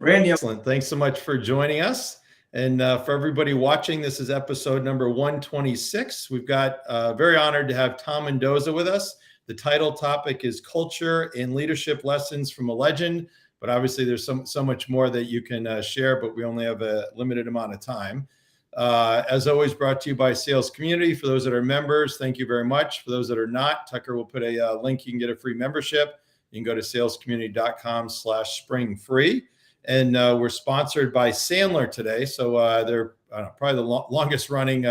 Randy, Excellent. Thanks so much for joining us. And for everybody watching, this is episode number 126. We've got very honored to have Tom Mendoza with us. The title topic is Culture and Leadership Lessons from a Legend. But obviously, there's so much more that you can share, but we only have a limited amount of time. As always, brought to you by Sales Community. For those that are members, thank you very much. For those that are not, Tucker will put a link. You can get a free membership. You can go to salescommunity.com/springfree. And we're sponsored by Sandler today. So they're probably the longest running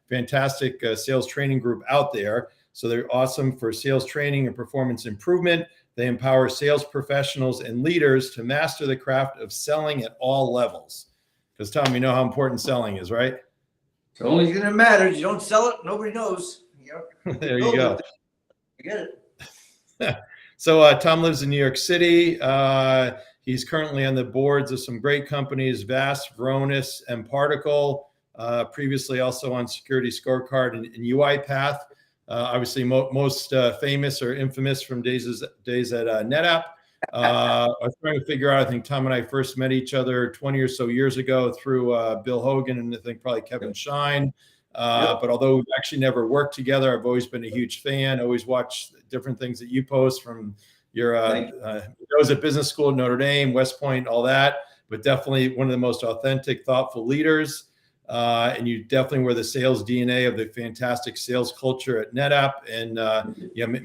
fantastic sales training group out there. So they're awesome for sales training and performance improvement. They empower sales professionals and leaders to master the craft of selling at all levels. Because Tom, you know how important selling is, right? it's the only thing that matters. You don't sell it, nobody knows. There you go. You get it. So Tom lives in New York City. He's currently on the boards of some great companies, Vast, Varonis, and Particle. Previously also on Security Scorecard and UiPath. Obviously most famous or infamous from days at NetApp. I was trying to figure out, I think Tom and I first met each other 20 or so years ago through Bill Hogan and I think probably Kevin Shine. But although we've actually never worked together, I've always been a huge fan, always watched different things that you post from your Mendoza Business School at Notre Dame, West Point, all that, but definitely one of the most authentic, thoughtful leaders. And you definitely were the sales DNA of the fantastic sales culture at NetApp, and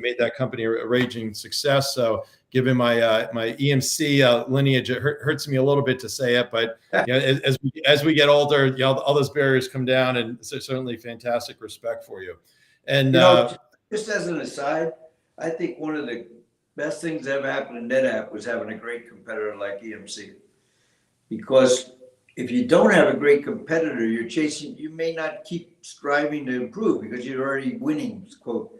made that company a raging success. So, given my my EMC lineage, it hurts me a little bit to say it, but as we get older, all those barriers come down, and so certainly fantastic respect for you. And just as an aside, I think one of the best things that ever happened in NetApp was having a great competitor like EMC, because if you don't have a great competitor, you may not keep striving to improve because you're already winning, quote.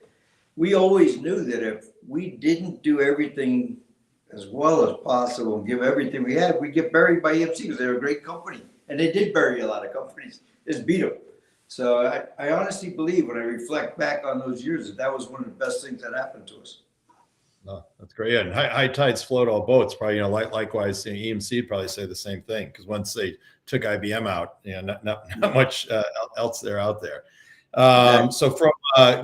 We always knew that if we didn't do everything as well as possible and give everything we had, we'd get buried by EMC because they're a great company. And they did bury a lot of companies, just beat them. So I honestly believe when I reflect back on those years that was one of the best things that happened to us. Oh, that's great. Yeah, and high tides float all boats. Probably, likewise, EMC would probably say the same thing because once they took IBM out, not much else out there. So from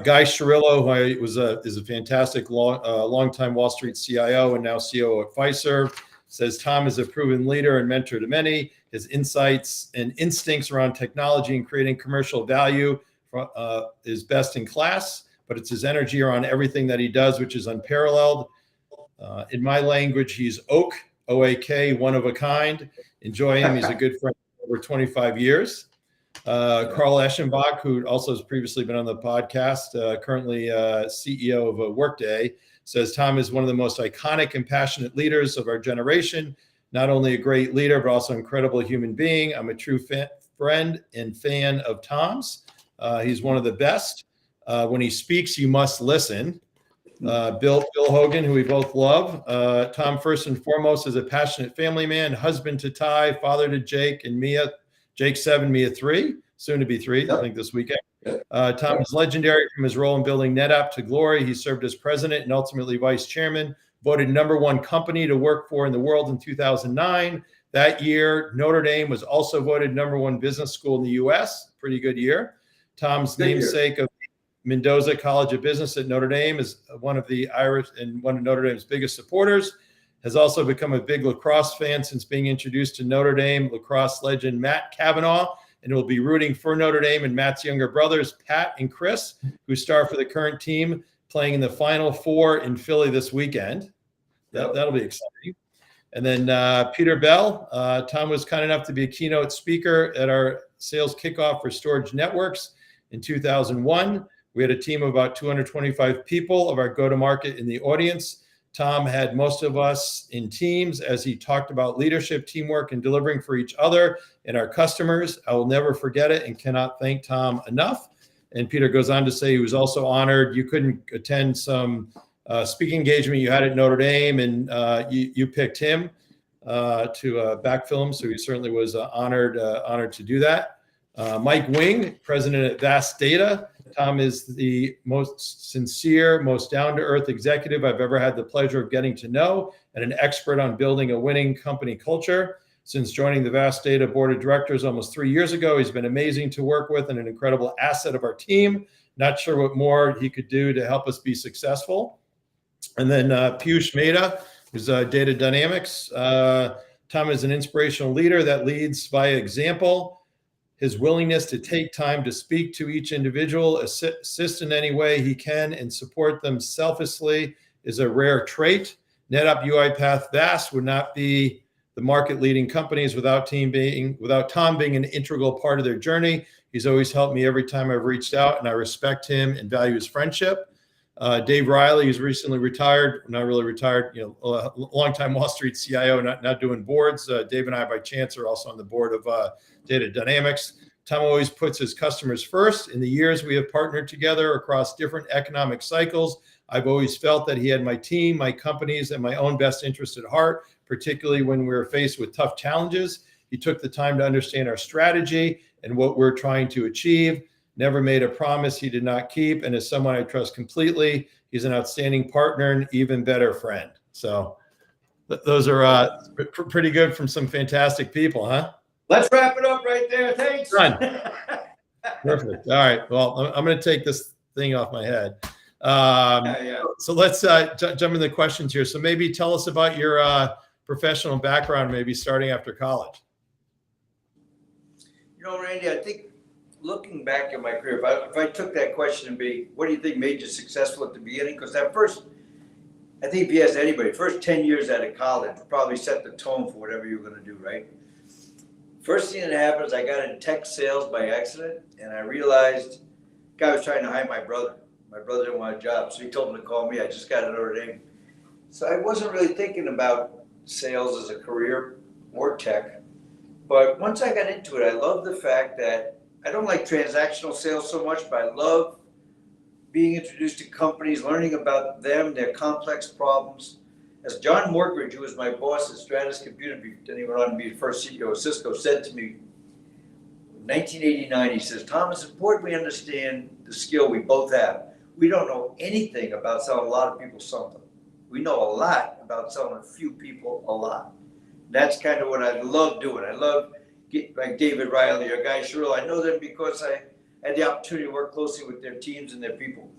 Guy Chirillo, who is a fantastic longtime Wall Street CIO and now COO at Fiserv, says Tom is a proven leader and mentor to many. His insights and instincts around technology and creating commercial value is best in class. But it's his energy around everything that he does, which is unparalleled. In my language, he's Oak, O-A-K, one of a kind. Enjoy him. He's a good friend for over 25 years. Carl Eschenbach, who also has previously been on the podcast, currently CEO of Workday, says Tom is one of the most iconic and passionate leaders of our generation. Not only a great leader, but also an incredible human being. I'm a true friend and fan of Tom's. He's one of the best. When he speaks, you must listen. Bill Hogan, who we both love. Tom, first and foremost, is a passionate family man, husband to Ty, father to Jake and Mia. Jake 7, Mia 3, soon to be 3, I think this weekend. Tom is legendary from his role in building NetApp to glory. He served as president and ultimately vice chairman, voted #1 company to work for in the world in 2009. That year, Notre Dame was also voted #1 business school in the U.S. Pretty good year. Tom's namesake of Mendoza College of Business at Notre Dame is one of the Irish and one of Notre Dame's biggest supporters. Has also become a big lacrosse fan since being introduced to Notre Dame lacrosse legend Matt Cavanaugh, and will be rooting for Notre Dame and Matt's younger brothers, Pat and Chris, who star for the current team playing in the Final Four in Philly this weekend. That'll be exciting. And then Peter Bell. Tom was kind enough to be a keynote speaker at our sales kickoff for Storage Networks in 2001. We had a team of about 225 people of our go-to-market in the audience. Tom had most of us in teams as he talked about leadership, teamwork, and delivering for each other and our customers. I will never forget it and cannot thank Tom enough. And Peter goes on to say he was also honored. You couldn't attend some speaking engagement you had at Notre Dame, and you picked him to backfill him. So he certainly was honored to do that. Mike Wing, president at Vast Data. Tom is the most sincere, most down-to-earth executive I've ever had the pleasure of getting to know, and an expert on building a winning company culture. Since joining the Vast Data Board of Directors almost 3 years ago, he's been amazing to work with and an incredible asset of our team. Not sure what more he could do to help us be successful. And then Piyush Mehta, who's Data Dynamics. Tom is an inspirational leader that leads via example. His willingness to take time to speak to each individual, assist in any way he can, and support them selflessly is a rare trait. NetApp, UiPath, Vast would not be the market-leading companies without Tom being an integral part of their journey. He's always helped me every time I've reached out, and I respect him and value his friendship. Dave Riley, who's recently retired, not really retired, a longtime Wall Street CIO, not doing boards. Dave and I, by chance, are also on the board of Data Dynamics. Tom always puts his customers first. In the years we have partnered together across different economic cycles, I've always felt that he had my team, my companies, and my own best interest at heart, particularly when we were faced with tough challenges. He took the time to understand our strategy and what we're trying to achieve. Never made a promise he did not keep, and is someone I trust completely. He's an outstanding partner and even better friend. So those are pretty good from some fantastic people, huh? Let's wrap it up right there. Thanks. Done. Perfect. All right. Well, I'm going to take this thing off my head. So let's jump into the questions here. So maybe tell us about your professional background, maybe starting after college. Randy, I think looking back at my career, if I took that question and be, what do you think made you successful at the beginning? Because that first, I think if you ask anybody, first 10 years out of college probably set the tone for whatever you're going to do, right? First thing that happened is I got in tech sales by accident, and I realized the guy was trying to hire my brother. My brother didn't want a job, so he told him to call me. I just got at Notre Dame. So I wasn't really thinking about sales as a career or tech. But once I got into it, I love the fact that I don't like transactional sales so much, but I love being introduced to companies, learning about them, their complex problems. As John Morgridge, who was my boss at Stratus Computer, then he went on to be the first CEO of Cisco, said to me in 1989, he says, Tom, it's important we understand the skill we both have. We don't know anything about selling a lot of people something. We know a lot about selling a few people a lot. That's kind of what I love doing. I love like David Riley or Guy Sherrill. I know them because I had the opportunity to work closely with their teams and their people.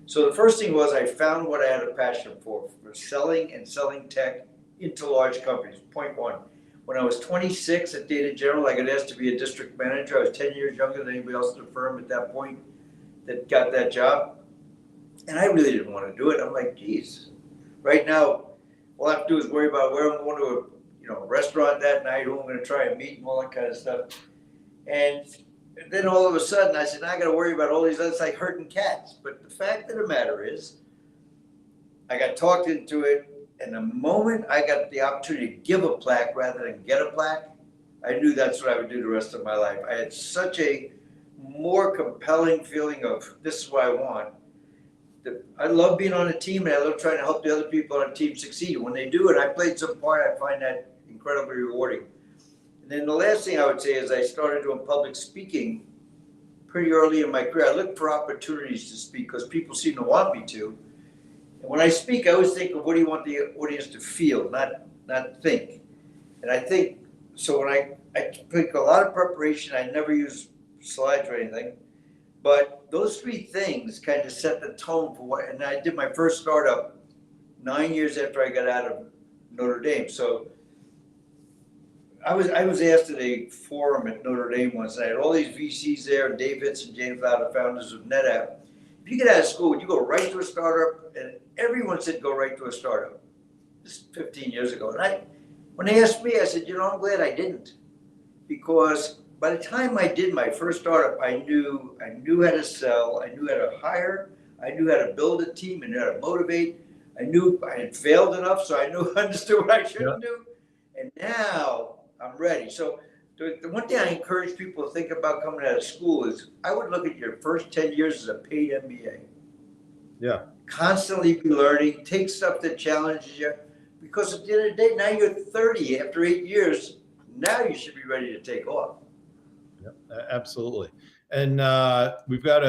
So the first thing was I found what I had a passion for selling and selling tech into large companies. Point one. When I was 26 at Data General, I got asked to be a district manager. I was 10 years younger than anybody else in the firm at that point that got that job. And I really didn't want to do it. I'm like, geez, right now, all I have to do is worry about where I'm going to a restaurant that night, who I'm going to try and meet and all that kind of stuff. And then all of a sudden I said, now I got to worry about all these others, like herding cats. But the fact of the matter is, I got talked into it. And the moment I got the opportunity to give a plaque rather than get a plaque, I knew that's what I would do the rest of my life. I had such a more compelling feeling of this is what I want. I love being on a team, and I love trying to help the other people on a team succeed. When they do it, I played some part, I find that incredibly rewarding. And then the last thing I would say is I started doing public speaking pretty early in my career. I looked for opportunities to speak because people seem to want me to. And when I speak, I always think of what do you want the audience to feel, not think. And I think, so when I take a lot of preparation, I never use slides or anything. But those three things kind of set the tone for what, and I did my first startup 9 years after I got out of Notre Dame. So I was asked at a forum at Notre Dame once, and I had all these VCs there, and Dave Hitz and James Lau, the founders of NetApp. If you get out of school, would you go right to a startup? And everyone said go right to a startup. This is 15 years ago. And when they asked me, I said, I'm glad I didn't. Because by the time I did my first startup, I knew how to sell, I knew how to hire, I knew how to build a team, I knew how to motivate. I knew I had failed enough, so I understood what I shouldn't do. And now I'm ready. So the one thing I encourage people to think about coming out of school is I would look at your first 10 years as a paid MBA. Yeah. Constantly be learning, take stuff that challenges you. Because at the end of the day, now you're 30 after 8 years, now you should be ready to take off. Yep, absolutely. And we've got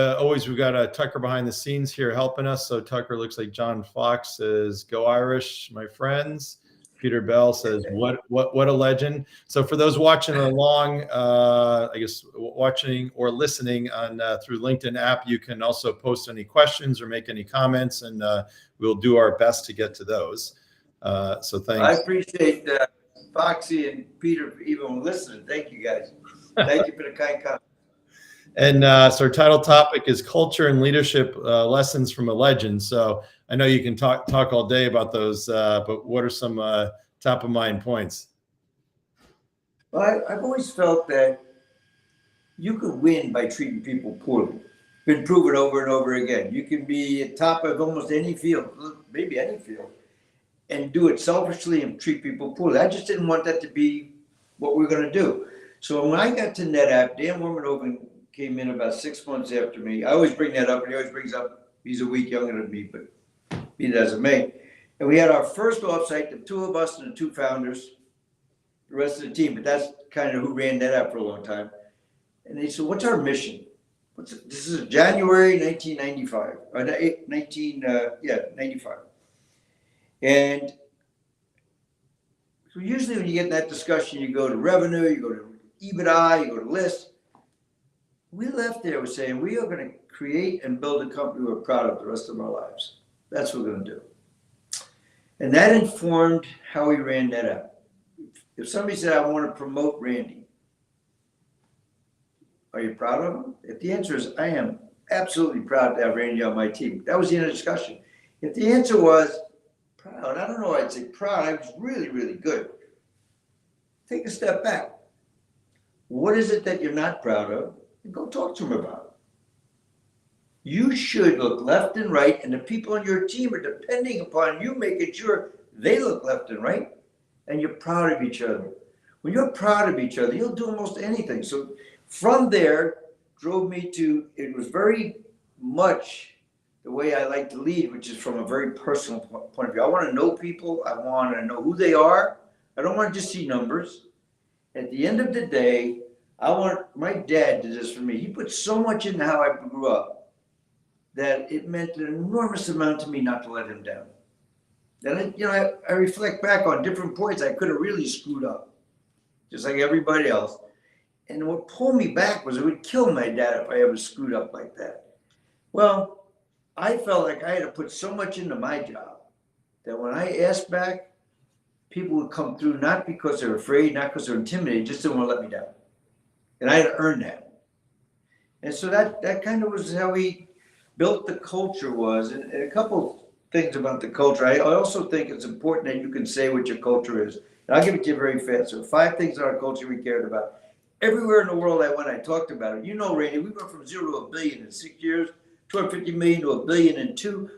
Tucker behind the scenes here helping us. So Tucker looks like John Fox says, "Go Irish, my friends." Peter Bell says, what a legend. So for those watching along, I guess watching or listening on through LinkedIn app, you can also post any questions or make any comments, and we'll do our best to get to those. So thanks. I appreciate Foxy and Peter for even listening. Thank you, guys. Thank you for the kind comment. And so our title topic is culture and leadership lessons from a legend. So I know you can talk all day about those, but what are some top of mind points? Well, I've always felt that you could win by treating people poorly. Been proven over and over again. You can be at top of almost any field, maybe any field, and do it selfishly and treat people poorly. I just didn't want that to be what we're going to do. So when I got to NetApp, Dan Warmanoven came in about 6 months after me. I always bring that up, and he always brings up he's a week younger than me, but be that as it may. And we had our first offsite, the two of us and the two founders, the rest of the team, but that's kind of who ran NetApp for a long time. And they said, what's our mission? This is January 1995, 95. And so usually when you get in that discussion, you go to revenue, you go to EBITDA, you go to list. We left there with saying, we are going to create and build a company we're proud of the rest of our lives. That's what we're going to do. And that informed how we ran NetApp. If somebody said, I want to promote Randy, are you proud of him? If the answer is, I am absolutely proud to have Randy on my team. That was the end of the discussion. If the answer was proud, I don't know, I'd say proud, I was really, really good. Take a step back. What is it that you're not proud of? And go talk to him about it. You should look left and right, and the people on your team are depending upon you making sure they look left and right, and you're proud of each other. When you're proud of each other, you'll do almost anything. So from there, drove me to, it was very much the way I like to lead, which is from a very personal point of view. I want to know people. I want to know who they are. I don't want to just see numbers. At the end of the day, my dad did this for me. He put so much into how I grew up that it meant an enormous amount to me not to let him down. And I reflect back on different points I could have really screwed up, just like everybody else. And what pulled me back was it would kill my dad if I ever screwed up like that. Well, I felt like I had to put so much into my job that when I asked back, people would come through not because they're afraid, not because they're intimidated, just didn't want to let me down. And I had to earn that. And so that kind of was how we built the culture was. And a couple things about the culture. I also think it's important that you can say what your culture is. And I'll give it to you very fast. So 5 things in our culture we cared about. Everywhere in the world I went, I talked about it. You know, Randy, we went from 0 to $1 billion in 6 years, 250 million to $1 billion in 2.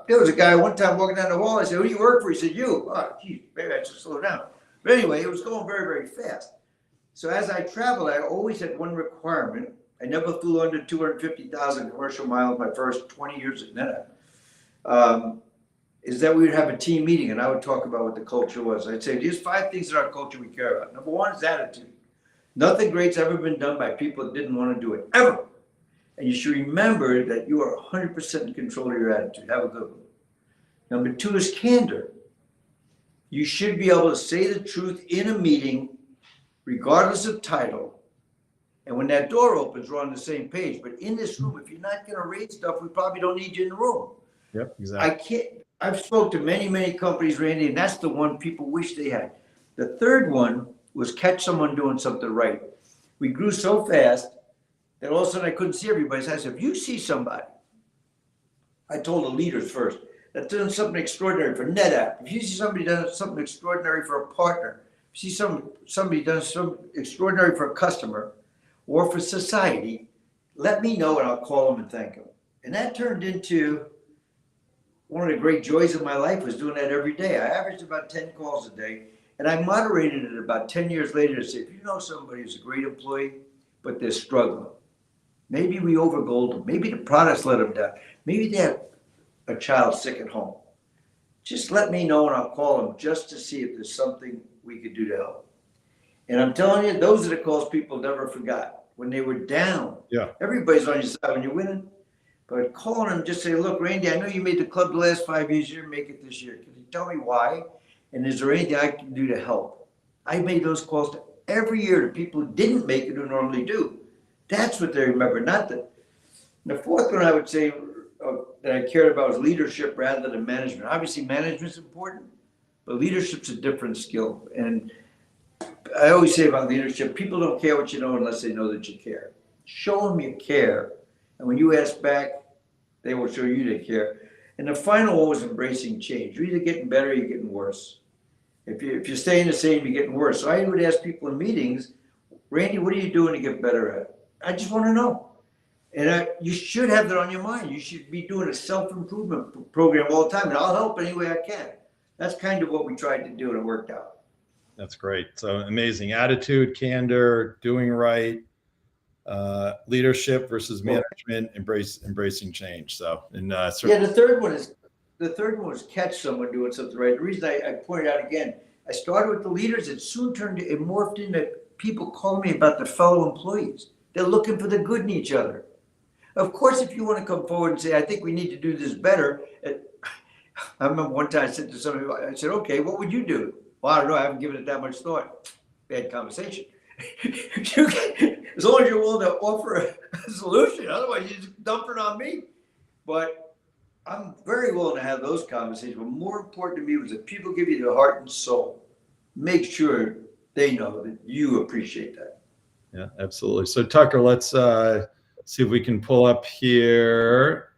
There was a guy one time walking down the hall. I said, who do you work for? He said, you. Oh, geez, maybe I should slow down. But anyway, it was going very, very fast. So as I traveled, I always had one requirement. I never flew under 250,000 commercial miles my first 20 years at NetApp. Is that we would have a team meeting and I would talk about what the culture was. I'd say, here's 5 things in our culture we care about. Number 1 is attitude. Nothing great's ever been done by people that didn't want to do it, ever. And you should remember that you are 100% in control of your attitude. Have a good one. Number 2 is candor. You should be able to say the truth in a meeting, regardless of title. And when that door opens, we're on the same page. But in this room, if you're not going to rate stuff, we probably don't need you in the room. Yep, exactly. I've spoke to many, many companies, Randy, and that's the one people wish they had. The third one was catch someone doing something right. We grew so fast that all of a sudden I couldn't see everybody. So I said, if you see somebody, I told the leaders first, that's doing something extraordinary for NetApp. If you see somebody doing something extraordinary for a partner, if you see somebody does something extraordinary for a customer or for society, let me know and I'll call them and thank them. And that turned into one of the great joys of my life was doing that every day. I averaged about 10 calls a day. And I moderated it about 10 years later to say, if you know somebody who's a great employee, but they're struggling, maybe we overgold them, maybe the products let them down, maybe they have a child sick at home, just let me know and I'll call them just to see if there's something we could do to help. And I'm telling you, those are the calls people never forgot. When they were down, everybody's on your side when you're winning. But calling them, just say, look, Randy, I know you made the club the last 5 years, you're going to make it this year. Can you tell me why? And is there anything I can do to help? I made those calls every year to people who didn't make it who normally do. That's what they remember, not the. The fourth one I would say that I cared about was leadership rather than management. Obviously, management's important, but leadership's a different skill. And I always say about leadership, people don't care what you know unless they know that you care. Show them you care. And when you ask back, they will show you they care. And the final one was embracing change. You're either getting better or you're getting worse. If you're staying the same, you're getting worse. So I would ask people in meetings, Randy, what are you doing to get better at? I just want to know. And you should have that on your mind. You should be doing a self-improvement program all the time. And I'll help any way I can. That's kind of what we tried to do, and it worked out. That's great. So amazing attitude, candor, doing right, leadership versus management, embracing change. So, and the third one was catch someone doing something right. The reason I pointed out again, I started with the leaders. It soon it morphed into people calling me about their fellow employees. They're looking for the good in each other. Of course, if you want to come forward and say, I think we need to do this better. I remember one time I said to somebody, I said, okay, what would you do? Well, I don't know. I haven't given it that much thought. Bad conversation. As long as you're willing to offer a solution, otherwise you just dump it on me. But I'm very willing to have those conversations. But more important to me was that people give you their heart and soul. Make sure they know that you appreciate that. Yeah, absolutely. So Tucker, let's see if we can pull up here.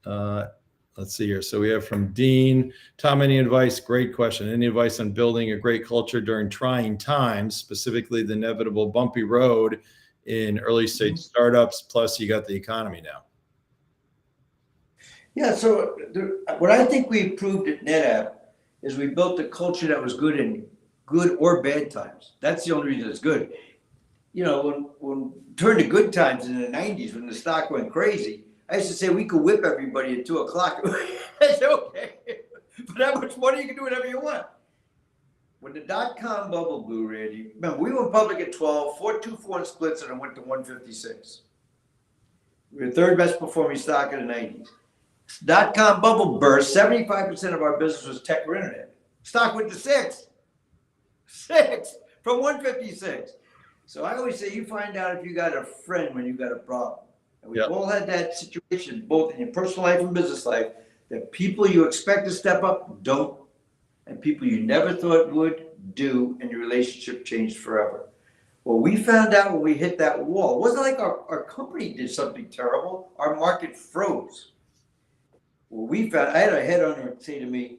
Let's see here. So we have from Dean. Tom, any advice? Great question. Any advice on building a great culture during trying times, specifically the inevitable bumpy road in early stage startups, plus you got the economy now? Yeah, so what I think we proved at NetApp is we built a culture that was good in good or bad times. That's the only reason it's good. You know, when turned to good times in the 90s when the stock went crazy, I used to say we could whip everybody at 2:00. I said, okay, but that much money you can do whatever you want. When the dot-com bubble blew, Randy, remember we went public at 12, 4-2-4 splits, and it went to 156. We were the third best performing stock in the 90s. Dot-com bubble burst, 75% of our business was tech or internet. Stock went to 6 from 156. So I always say you find out if you got a friend when you got a problem. And we've all had that situation, both in your personal life and business life, that people you expect to step up don't, and people you never thought would do, and your relationship changed forever. Well, we found out when we hit that wall, it wasn't like our company did something terrible, our market froze. Well, I had a headhunter say to me,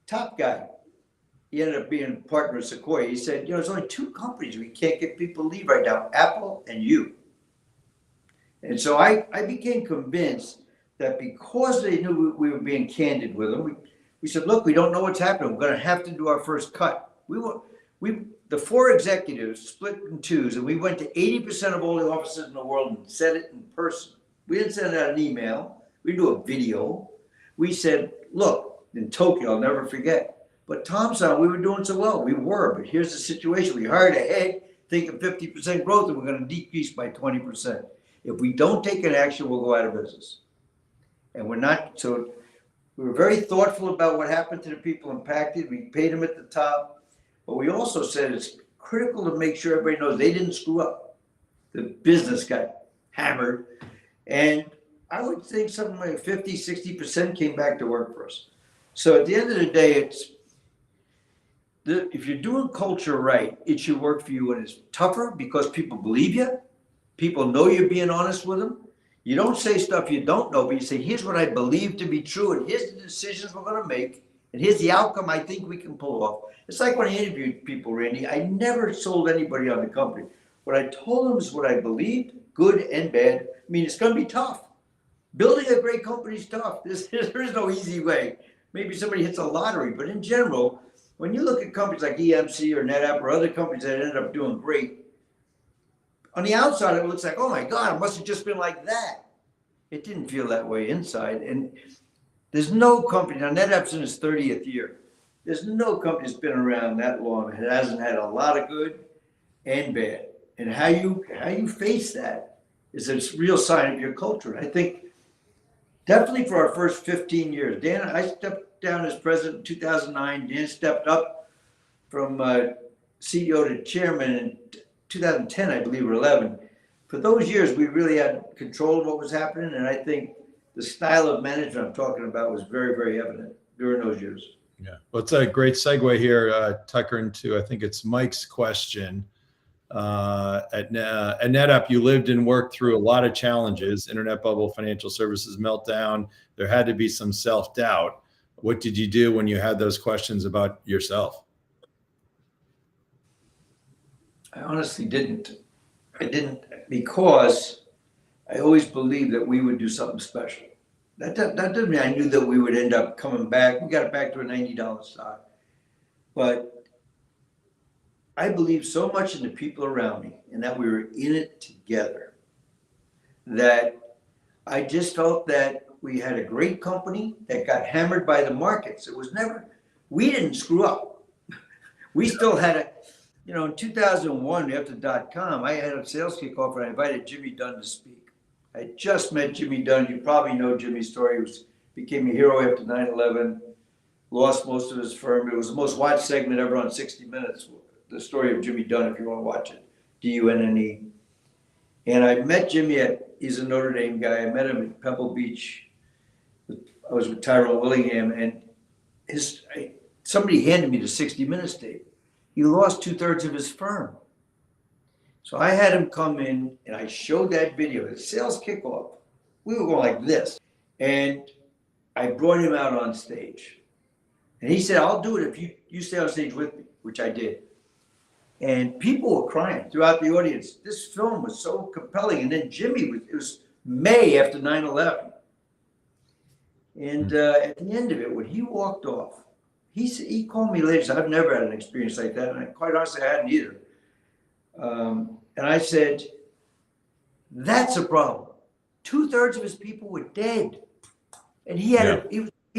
top guy, he ended up being a partner of Sequoia. He said, there's only 2 companies we can't get people to leave right now, Apple and you. And so I became convinced that because they knew we were being candid with them, we said, look, we don't know what's happening. We're going to have to do our first cut. The 4 executives split in 2s, and we went to 80% of all the offices in the world and said it in person. We didn't send out an email. We do a video. We said, look, in Tokyo, I'll never forget. But Tom saw we were doing so well. We were, but here's the situation. We hired ahead, thinking 50% growth, and we're going to decrease by 20%. If we don't take an action, we'll go out of business. And we're not, so we were very thoughtful about what happened to the people impacted. We paid them at the top. But we also said it's critical to make sure everybody knows they didn't screw up. The business got hammered. And I would think something like 50, 60% came back to work for us. So at the end of the day, if you're doing culture right, it should work for you when it's tougher because people believe you. People know you're being honest with them. You don't say stuff you don't know, but you say, here's what I believe to be true, and here's the decisions we're going to make, and here's the outcome I think we can pull off. It's like when I interviewed people, Randy, I never sold anybody on the company. What I told them is what I believed, good and bad. I mean, it's going to be tough. Building a great company is tough. There is no easy way. Maybe somebody hits a lottery, but in general, when you look at companies like EMC or NetApp or other companies that ended up doing great, on the outside, it looks like, oh my God, it must have just been like that. It didn't feel that way inside. And there's no company, now NetApp's in its 30th year. There's no company that's been around that long that hasn't had a lot of good and bad. And how you face that is a real sign of your culture. And I think definitely for our first 15 years, I stepped down as president in 2009. Dan stepped up from CEO to chairman in 2010, I believe, or 11. For those years, we really had control of what was happening, and I think the style of management I'm talking about was very, very evident during those years. Yeah, well, it's a great segue here, Tucker, into I think it's Mike's question. At NetApp, you lived and worked through a lot of challenges: internet bubble, financial services meltdown. There had to be some self-doubt. What did you do when you had those questions about yourself? I honestly didn't. I didn't, because I always believed that we would do something special. That doesn't mean I knew that we would end up coming back. We got it back to a $90 stock. But I believed so much in the people around me and that we were in it together, that I just felt that we had a great company that got hammered by the markets. It was never, we didn't screw up. We still had a, in 2001, after .com, I had a sales kickoff and I invited Jimmy Dunn to speak. I just met Jimmy Dunn. You probably know Jimmy's story. He became a hero after 9/11, lost most of his firm. It was the most watched segment ever on 60 Minutes, the story of Jimmy Dunn, if you want to watch it, Dunne. And I met Jimmy he's a Notre Dame guy. I met him at Pebble Beach. I was with Tyrone Willingham, and somebody handed me the 60 Minutes tape. He lost 2/3 of his firm. So I had him come in and I showed that video, the sales kickoff. We were going like this. And I brought him out on stage. And he said, I'll do it if you stay on stage with me, which I did. And people were crying throughout the audience. This film was so compelling. And then Jimmy, it was May after 9/11. And at the end of it, when he walked off, he called me later. So I've never had an experience like that. And quite honestly, I hadn't either. And I said, that's a problem. 2/3 of his people were dead. And he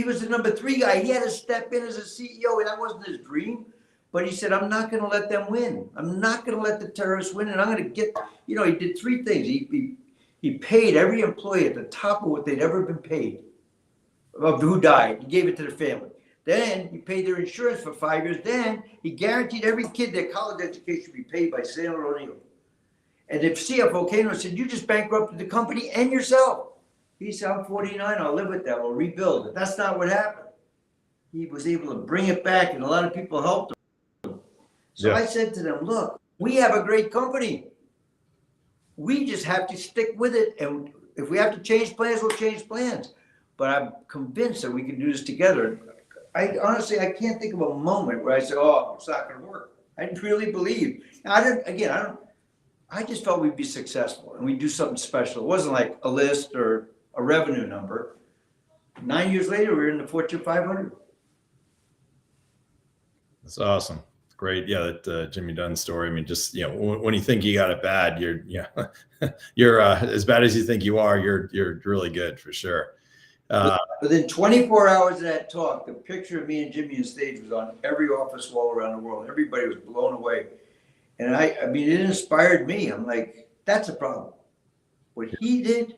was the number 3 guy. He had to step in as a CEO, and that wasn't his dream. But he said, I'm not going to let them win. I'm not going to let the terrorists win. And I'm going to get, he did 3 things. He paid every employee at the top of what they'd ever been paid, of who died. He gave it to the family. Then he paid their insurance for 5 years. Then he guaranteed every kid their college education be paid by Sailor O'Neill. And if CFO came and said, you just bankrupted the company and yourself. He said, I'm 49, I'll live with that, we'll rebuild it. That's not what happened. He was able to bring it back, and a lot of people helped him. So I said to them, look, we have a great company. We just have to stick with it. And if we have to change plans, we'll change plans. But I'm convinced that we can do this together. I can't think of a moment where I said, oh, it's not going to work. I really believe. I just felt we'd be successful and we'd do something special. It wasn't like a list or a revenue number. 9 years later, we were in the Fortune 500. That's awesome. Great. Yeah, that Jimmy Dunn story. I mean, just, when you think you got it bad, you're as bad as you think you are, you're really good for sure. Within 24 hours of that talk, the picture of me and Jimmy on stage was on every office wall around the world. Everybody was blown away. And I mean, it inspired me. I'm like, that's a problem. What he did,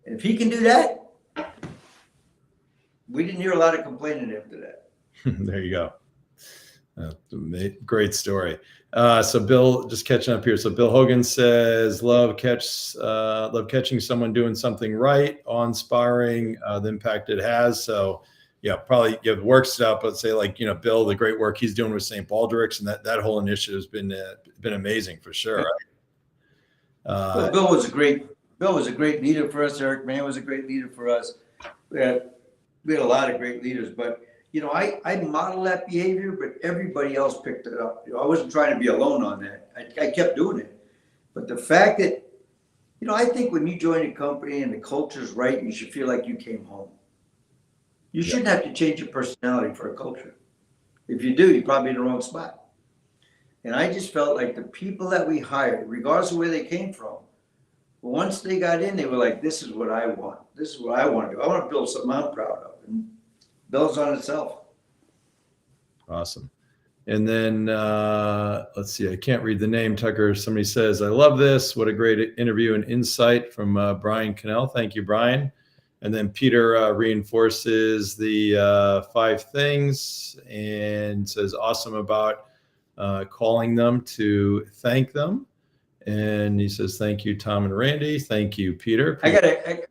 and if he can do that, we didn't hear a lot of complaining after that. There you go. Great story. So Bill, just catching up here. So Bill Hogan says, love catching someone doing something right, awe-inspiring, the impact it has. So yeah, probably give work stuff, but say like, Bill, the great work he's doing with St. Baldrick's, and that whole initiative has been amazing for sure. Well, Bill was a great leader for us. Eric Mann was a great leader for us. We had a lot of great leaders, but I modeled that behavior, but everybody else picked it up. I wasn't trying to be alone on that. I kept doing it. But the fact that, I think when you join a company and the culture's right, you should feel like you came home. You shouldn't have to change your personality for a culture. If you do, you're probably in the wrong spot. And I just felt like the people that we hired, regardless of where they came from, once they got in, they were like, this is what I want. This is what I want to do. I want to build something I'm proud of. And builds on itself. Awesome. And then let's see, I can't read the name, Tucker. Somebody says, I love this. What a great interview and insight from Brian Cannell. Thank you, Brian. And then Peter reinforces the 5 things and says awesome about calling them to thank them. And he says, thank you, Tom and Randy. Thank you, Peter. I got a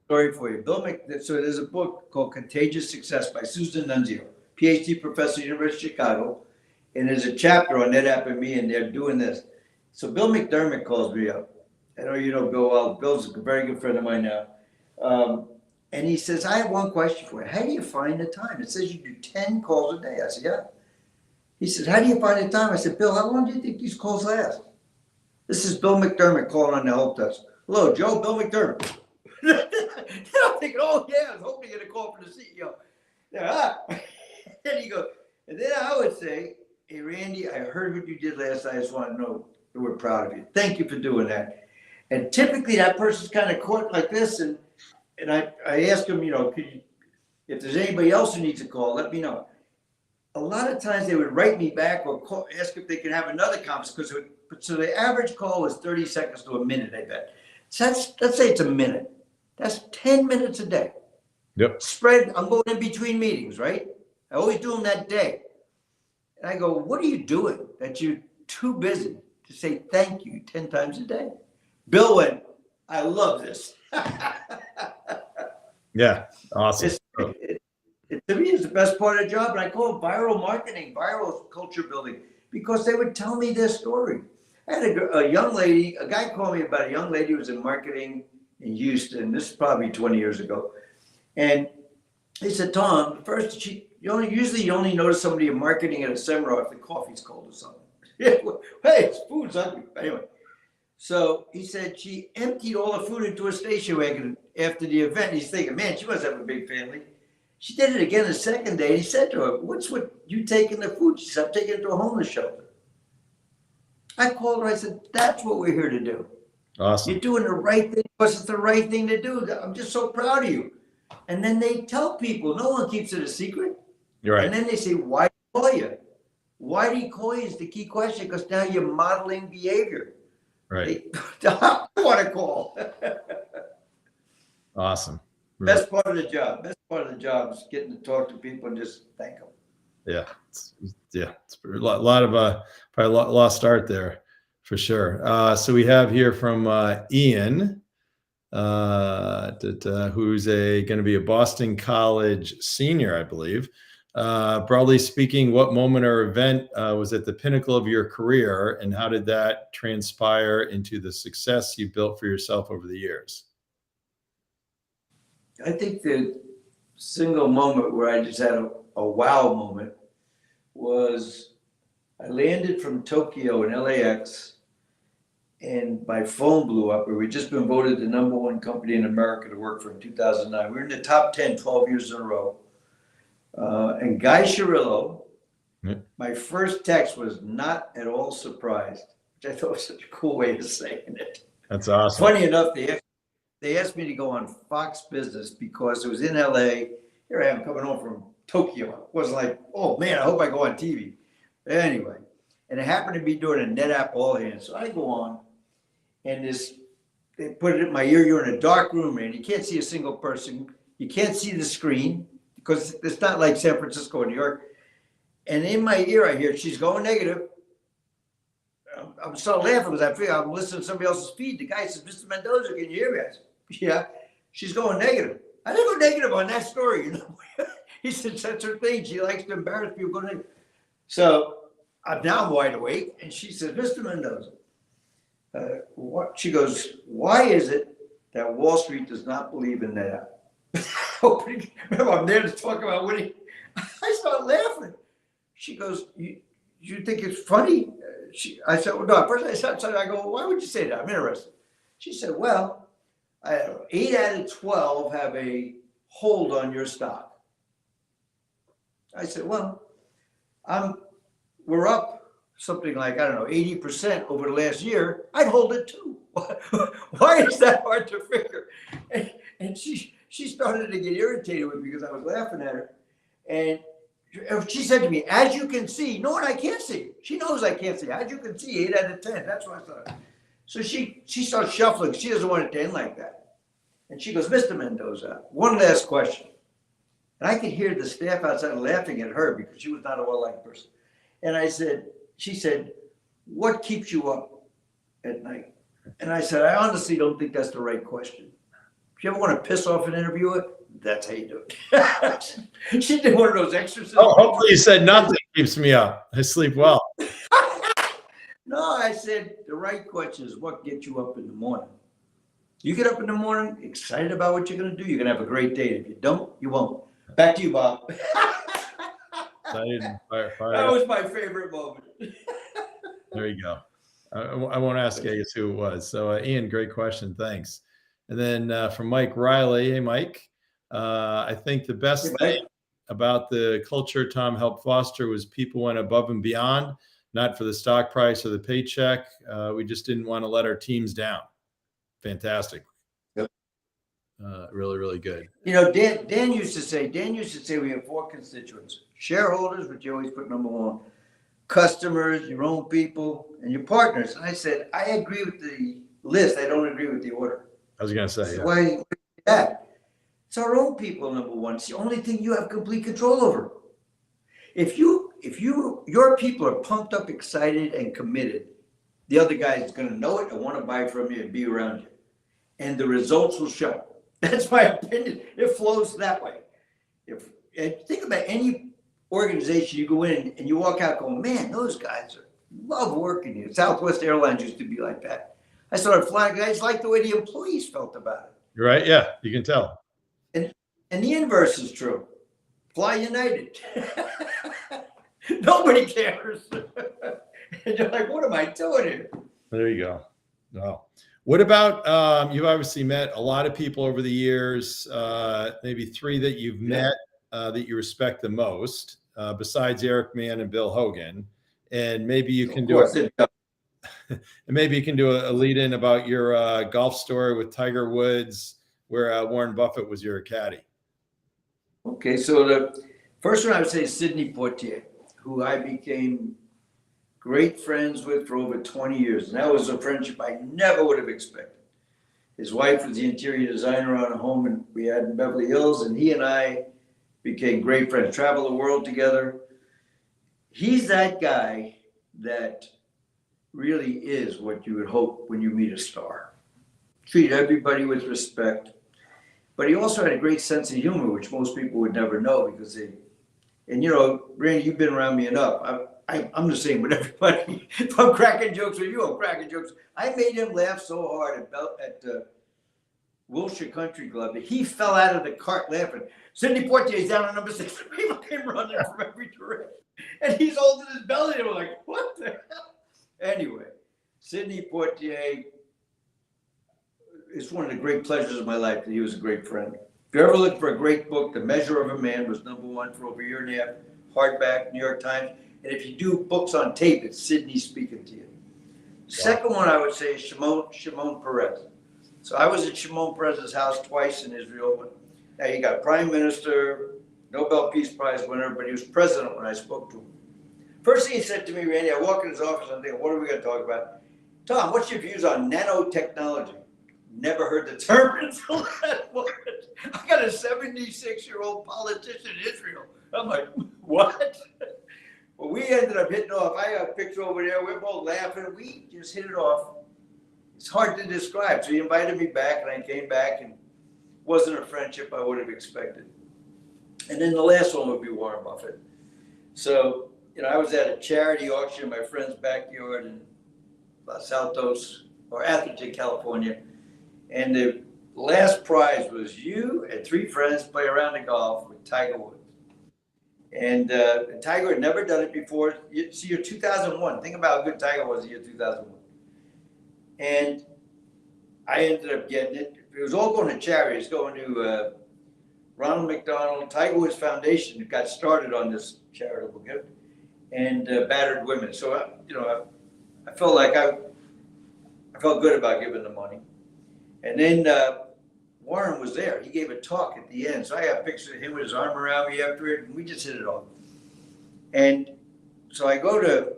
story for you. So there's a book called Contagious Success by Susan Nunzio, PhD professor, University of Chicago. And there's a chapter on NetApp and me, and they're doing this. So Bill McDermott calls me up. I know you know Bill well. Bill's a very good friend of mine now. And he says, I have one question for you. How do you find the time? It says you do 10 calls a day. I said, yeah. He says, how do you find the time? I said, Bill, how long do you think these calls last? This is Bill McDermott calling on the help desk. Hello, Joe, Bill McDermott. I'm thinking, oh, yeah, I was hoping to get a call from the CEO. Then he goes, and then I would say, hey, Randy, I heard what you did last night. I just want to know that we're proud of you. Thank you for doing that. And typically that person's kind of caught like this. And I ask them, if there's anybody else who needs a call, let me know. A lot of times they would write me back or ask if they could have another conference. So the average call was 30 seconds to a minute, I bet. So let's say it's a minute. That's 10 minutes a day. Yep. Spread, I'm going in between meetings, right? I always do them that day. And I go, what are you doing that you're too busy to say thank you 10 times a day? Bill went, I love this. Yeah, awesome. To me, it's the best part of the job. And I call it viral marketing, viral culture building, because they would tell me their story. I had a young lady, a guy called me about a young lady who was in marketing in Houston. This is probably 20 years ago. And he said, Tom, first, usually you only notice somebody in marketing at a seminar if the coffee's cold or something. Hey, it's food's hungry. Anyway, so he said she emptied all the food into a station wagon after the event. He's thinking, man, she must have a big family. She did it again the second day. And he said to her, what's with you taking the food? She said, I'm taking it to a homeless shelter. I called her. I said, that's what we're here to do. Awesome. You're doing the right thing because it's the right thing to do. I'm just so proud of you. And then they tell people, no one keeps it a secret. You're right. And then they say, why did he call you? Why did he call you is the key question, because now you're modeling behavior. Right. I want to call. Awesome. Best part of the job. Best part of the job is getting to talk to people and just thank them. Yeah. It's a lot of probably a lost art there for sure. So we have here from Ian, who's going to be a Boston College senior, I believe. Broadly speaking, what moment or event was at the pinnacle of your career, and how did that transpire into the success you built for yourself over the years? I think the single moment where I just had a wow moment was I landed from Tokyo in LAX, and my phone blew up. We had just been voted the #1 company in America to work for in 2009. We were in the top 10 12 years in a row. And Guy Chirillo, my first text was not at all surprised, which I thought was such a cool way of saying it. That's awesome. Funny enough, they asked me to go on Fox Business because it was in LA. Here I am coming home from Tokyo. It wasn't like, oh man, I hope I go on TV. Anyway, and it happened to be doing a NetApp all hands. So I go on, and they put it in my ear. You're in a dark room, man. You can't see a single person. You can't see the screen because it's not like San Francisco or New York. And in my ear, I hear she's going negative. I'm starting laughing because I figure I'm listening to somebody else's feed. The guy says, Mr. Mendoza, can you hear me? I said, yeah. She's going negative. I didn't go negative on that story. He said, that's her thing. She likes to embarrass people. Go negative. So now I'm wide awake. And she says, Mr. Mendoza, she goes, why is it that Wall Street does not believe in that? Remember, I'm there to talk about winning. I start laughing. She goes, you think it's funny? I said, well, no. First I go, well, why would you say that? I'm interested. She said, well, 8 out of 12 have a hold on your stock. I said, well, we're up something like, 80% over the last year. I'd hold it too. Why is that hard to figure? And she started to get irritated with me because I was laughing at her. And she said to me, as you can see, no, I can't see. She knows I can't see. As you can see, 8 out of 10. That's what I thought. So she starts shuffling. She doesn't want it to end like that. And she goes, Mr. Mendoza, one last question. And I could hear the staff outside laughing at her because she was not a well-liked person. And she said, what keeps you up at night? And I said, I honestly don't think that's the right question. If you ever want to piss off an interviewer, that's how you do it. She did one of those exercises. Oh, hopefully you said nothing keeps me up. I sleep well. No, I said the right question is what gets you up in the morning. You get up in the morning excited about what you're going to do, you're going to have a great day. If you don't, you won't. Back to you, Bob. Excited and fired That up. was my favorite moment. There you go. I won't ask you who it was. So, Ian, great question. Thanks. And then from Mike Riley. Hey, Mike. I think the best thing about the culture Tom helped foster was people went above and beyond, not for the stock price or the paycheck. We just didn't want to let our teams down. Fantastic. Yep. Really, really good. You know, Dan used to say we have 4 constituents: shareholders, which you always put number 1, customers, your own people, and your partners. And I said, I agree with the list. I don't agree with the order. I was going to say, yeah. Why that? It's our own people, number 1. It's the only thing you have complete control over. If your people are pumped up, excited, and committed, the other guy is going to know it and want to buy from you and be around you. And the results will show. That's my opinion. It flows that way. And think about any organization you go in and you walk out going, man, those guys love working here. Southwest Airlines used to be like that. I started flying. I just liked the way the employees felt about it. You're right. Yeah, you can tell. And the inverse is true. Fly United. Nobody cares. And you're like, what am I doing here? There you go. Wow. What about, you've obviously met a lot of people over the years, maybe 3 that you've met that you respect the most, besides Eric Mann and Bill Hogan. And maybe you can do a lead in about your golf story with Tiger Woods, where Warren Buffett was your caddy. Okay, so the first one I would say is Sidney Poitier, who I became great friends with for over 20 years. And that was a friendship I never would have expected. His wife was the interior designer on a home we had in Beverly Hills, and he and I became great friends, traveled the world together. He's that guy that really is what you would hope when you meet a star. Treat everybody with respect. But he also had a great sense of humor, which most people would never know because and you know, Randy, you've been around me enough. I'm the same with everybody. If I'm cracking jokes with you, I'm cracking jokes. I made him laugh so hard at Wilshire Country Club that he fell out of the cart laughing. Sidney Poitier's down on number 6. People came running from every direction. And he's holding his belly. And we're like, what the hell? Anyway, Sidney Poitier is one of the great pleasures of my life that he was a great friend. If you're ever looking for a great book, The Measure of a Man was number 1 for over a year and a half, hardback, New York Times. And if you do books on tape, it's Sidney speaking to you. Second one I would say is Shimon Peres. So I was at Shimon Peres' house twice in Israel. Now you got Prime Minister, Nobel Peace Prize winner, but he was president when I spoke to him. First thing he said to me, Randy, I walk in his office, I'm thinking, what are we going to talk about? Tom, what's your views on nanotechnology? Never heard the term until that moment. I got a 76-year-old politician in Israel. I'm like, what? Well, we ended up hitting off. I got a picture over there. We're both laughing. We just hit it off. It's hard to describe. So he invited me back, and I came back, and it wasn't a friendship I would have expected. And then the last one would be Warren Buffett. So, you know, I was at a charity auction in my friend's backyard in Los Altos, or Atherton, California. And the last prize was you and 3 friends play around the golf with Tiger Woods. And Tiger had never done it before. See, year 2001. Think about how good Tiger was in year 2001. And I ended up getting it. It was all going to charity. It's going to Ronald McDonald, Tiger Woods Foundation that got started on this charitable gift, and battered women. So, you know, I felt like I felt good about giving the money. And then Warren was there. He gave a talk at the end. So I got pictures of him with his arm around me after it, and we just hit it off. And so I go to,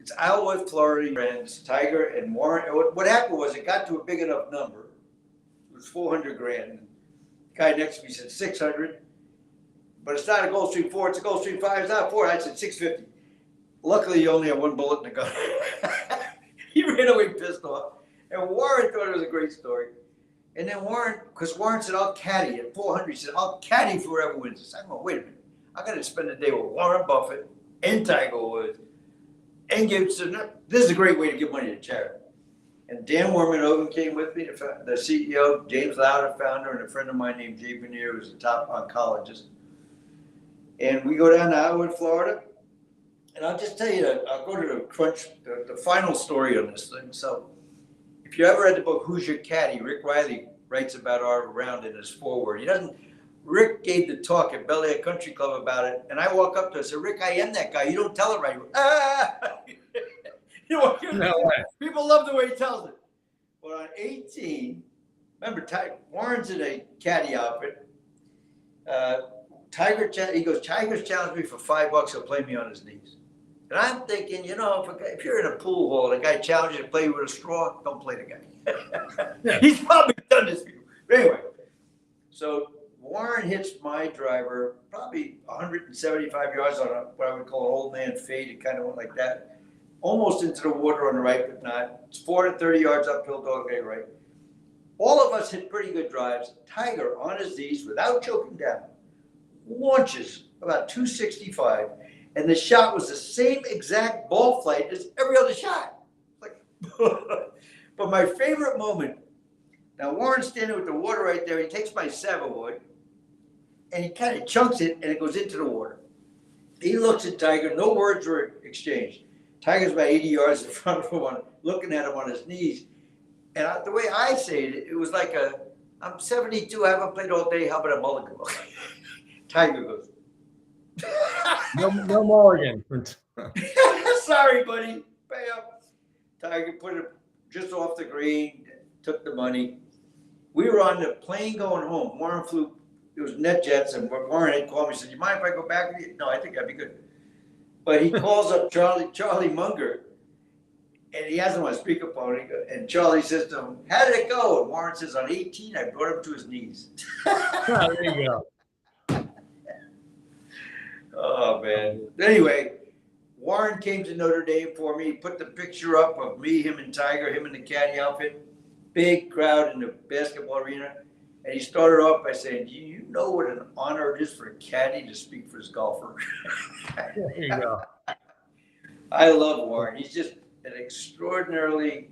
it's Isleworth, Florida, friends, Tiger and Warren. What happened was it got to a big enough number. It was 400 grand. The guy next to me said 600, but it's not a Gulfstream 4, it's a Gulfstream 5, it's not a 4. I said 650. Luckily, you only had one bullet in the gun. He ran away pissed off. And Warren thought it was a great story. And then Warren, because Warren said, I'll caddy at 400. He said, I'll caddy for whoever wins this. I'm going, wait a minute. I got to spend the day with Warren Buffett and Tiger Woods. And this is a great way to give money to charity. And Dan Warman came with me, the CEO, James Lauder, founder, and a friend of mine named Jay Veneer, who's a top oncologist. And we go down to Iowa, Florida. And I'll just tell you, I'll go to the final story on this thing. So if you ever read the book, Who's Your Caddy? Rick Riley writes about our round in his foreword. Rick gave the talk at Bel Air Country Club about it. And I walk up to him and say, Rick, I am that guy. You don't tell it right. No way. People love the way he tells it. But on 18, remember, Warren's in a caddy outfit. He goes, Tiger's challenged me for $5. He'll play me on his knees. And I'm thinking, if you're in a pool hall and a guy challenges you to play with a straw, don't play the guy. Yeah. He's probably done this before. Anyway, so Warren hits my driver probably 175 yards on what I would call an old man fade. It kind of went like that. Almost into the water on the right, but not. It's 430 yards uphill, dog day right. All of us hit pretty good drives. Tiger on his knees without choking down launches about 265, and the shot was the same exact ball flight as every other shot. But my favorite moment, now Warren's standing with the water right there. He takes my 7-wood, and he kind of chunks it, and it goes into the water. He looks at Tiger. No words were exchanged. Tiger's about 80 yards in front of him, looking at him on his knees. And the way I say it, it was like I'm 72, I haven't played all day, how about a mulligan? Tiger goes, no mulligan. Sorry, buddy, pay up. Tiger put it just off the green, took the money. We were on the plane going home. Warren flew, it was NetJets, and Warren had called me and said, you mind if I go back with you? No, I think I'd be good. But he calls up Charlie Munger, and he has him on speakerphone. And Charlie says to him, how did it go? And Warren says, on 18, I brought him to his knees. There you go. Oh, man. Anyway, Warren came to Notre Dame for me. He put the picture up of me, him and Tiger, him in the caddy outfit. Big crowd in the basketball arena. And he started off by saying, do you know what an honor it is for a caddy to speak for his golfer? There you go. I love Warren. He's just an extraordinarily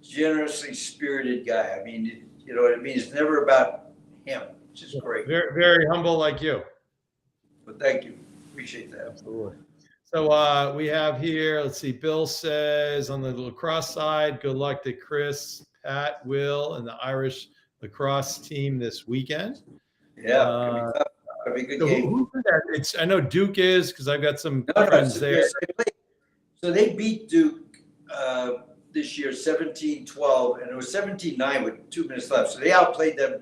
generously spirited guy. I mean, you know what I mean? It's never about him, which is great. Very, very humble like you. But thank you. Appreciate that. Absolutely. So we have here, let's see, Bill says on the lacrosse side, good luck to Chris, Pat, Will, and the Irish lacrosse team this weekend. Yeah, it'll be a good game. Who's that? I know Duke is, because I've got some friends there. So they beat Duke this year 17-12, and it was 17-9 with 2 minutes left. So they outplayed them.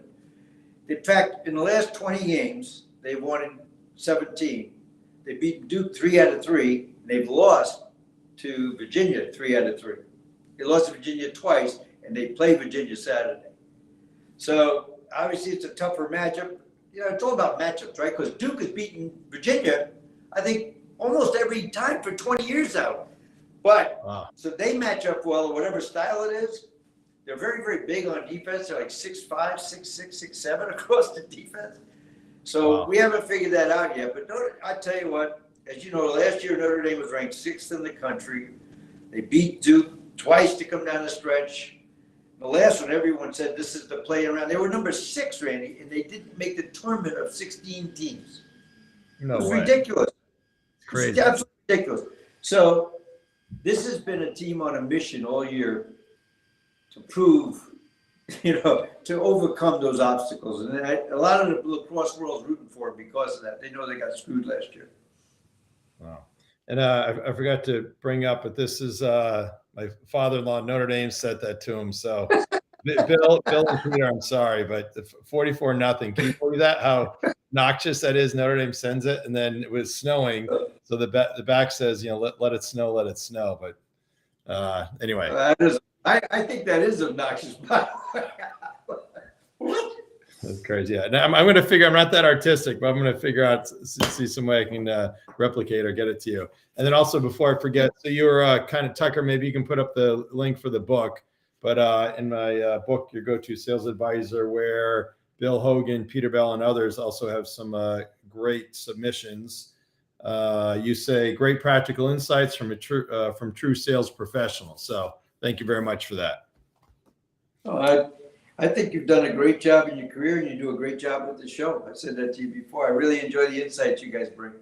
In fact, in the last 20 games, they've won 17. They beat Duke 3 out of 3. And they've lost to Virginia 3 out of 3. They lost to Virginia twice, and they play Virginia Saturday. So obviously it's a tougher matchup. You know, it's all about matchups, right? Because Duke has beaten Virginia, I think, almost every time for 20 years now. But So they match up well, whatever style it is. They're very, very big on defense. They're like 6'5", 6'6", 6'7" across the defense. So we haven't figured that out yet. But I tell you what, as you know, last year Notre Dame was ranked 6th in the country. They beat Duke twice to come down the stretch. The last one, everyone said this is the play around. They were number 6, Randy, and they didn't make the tournament of 16 teams. No it was way. ridiculous. It's crazy. It's absolutely ridiculous. So this has been a team on a mission all year to prove, to overcome those obstacles. And a lot of the lacrosse world is rooting for them because of that. They know they got screwed last year. Wow. And I forgot to bring up, but this is my father-in-law, Notre Dame, said that to him. So Bill and Peter, I'm sorry, but 44-0. Can you believe that? How noxious that is? Notre Dame sends it, and then it was snowing. So the back says, let it snow, let it snow. But anyway. I think that is obnoxious. That's crazy. Yeah, and I'm going to figure. I'm not that artistic, but I'm going to figure out see some way I can replicate or get it to you. And then also before I forget, so you're kind of Tucker. Maybe you can put up the link for the book. But in my book, Your Go-To Sales Advisor, where Bill Hogan, Peter Bell, and others also have some great submissions. You say great practical insights from true sales professionals. So thank you very much for that. Oh, I think you've done a great job in your career, and you do a great job with the show. I said that to you before. I really enjoy the insights you guys bring.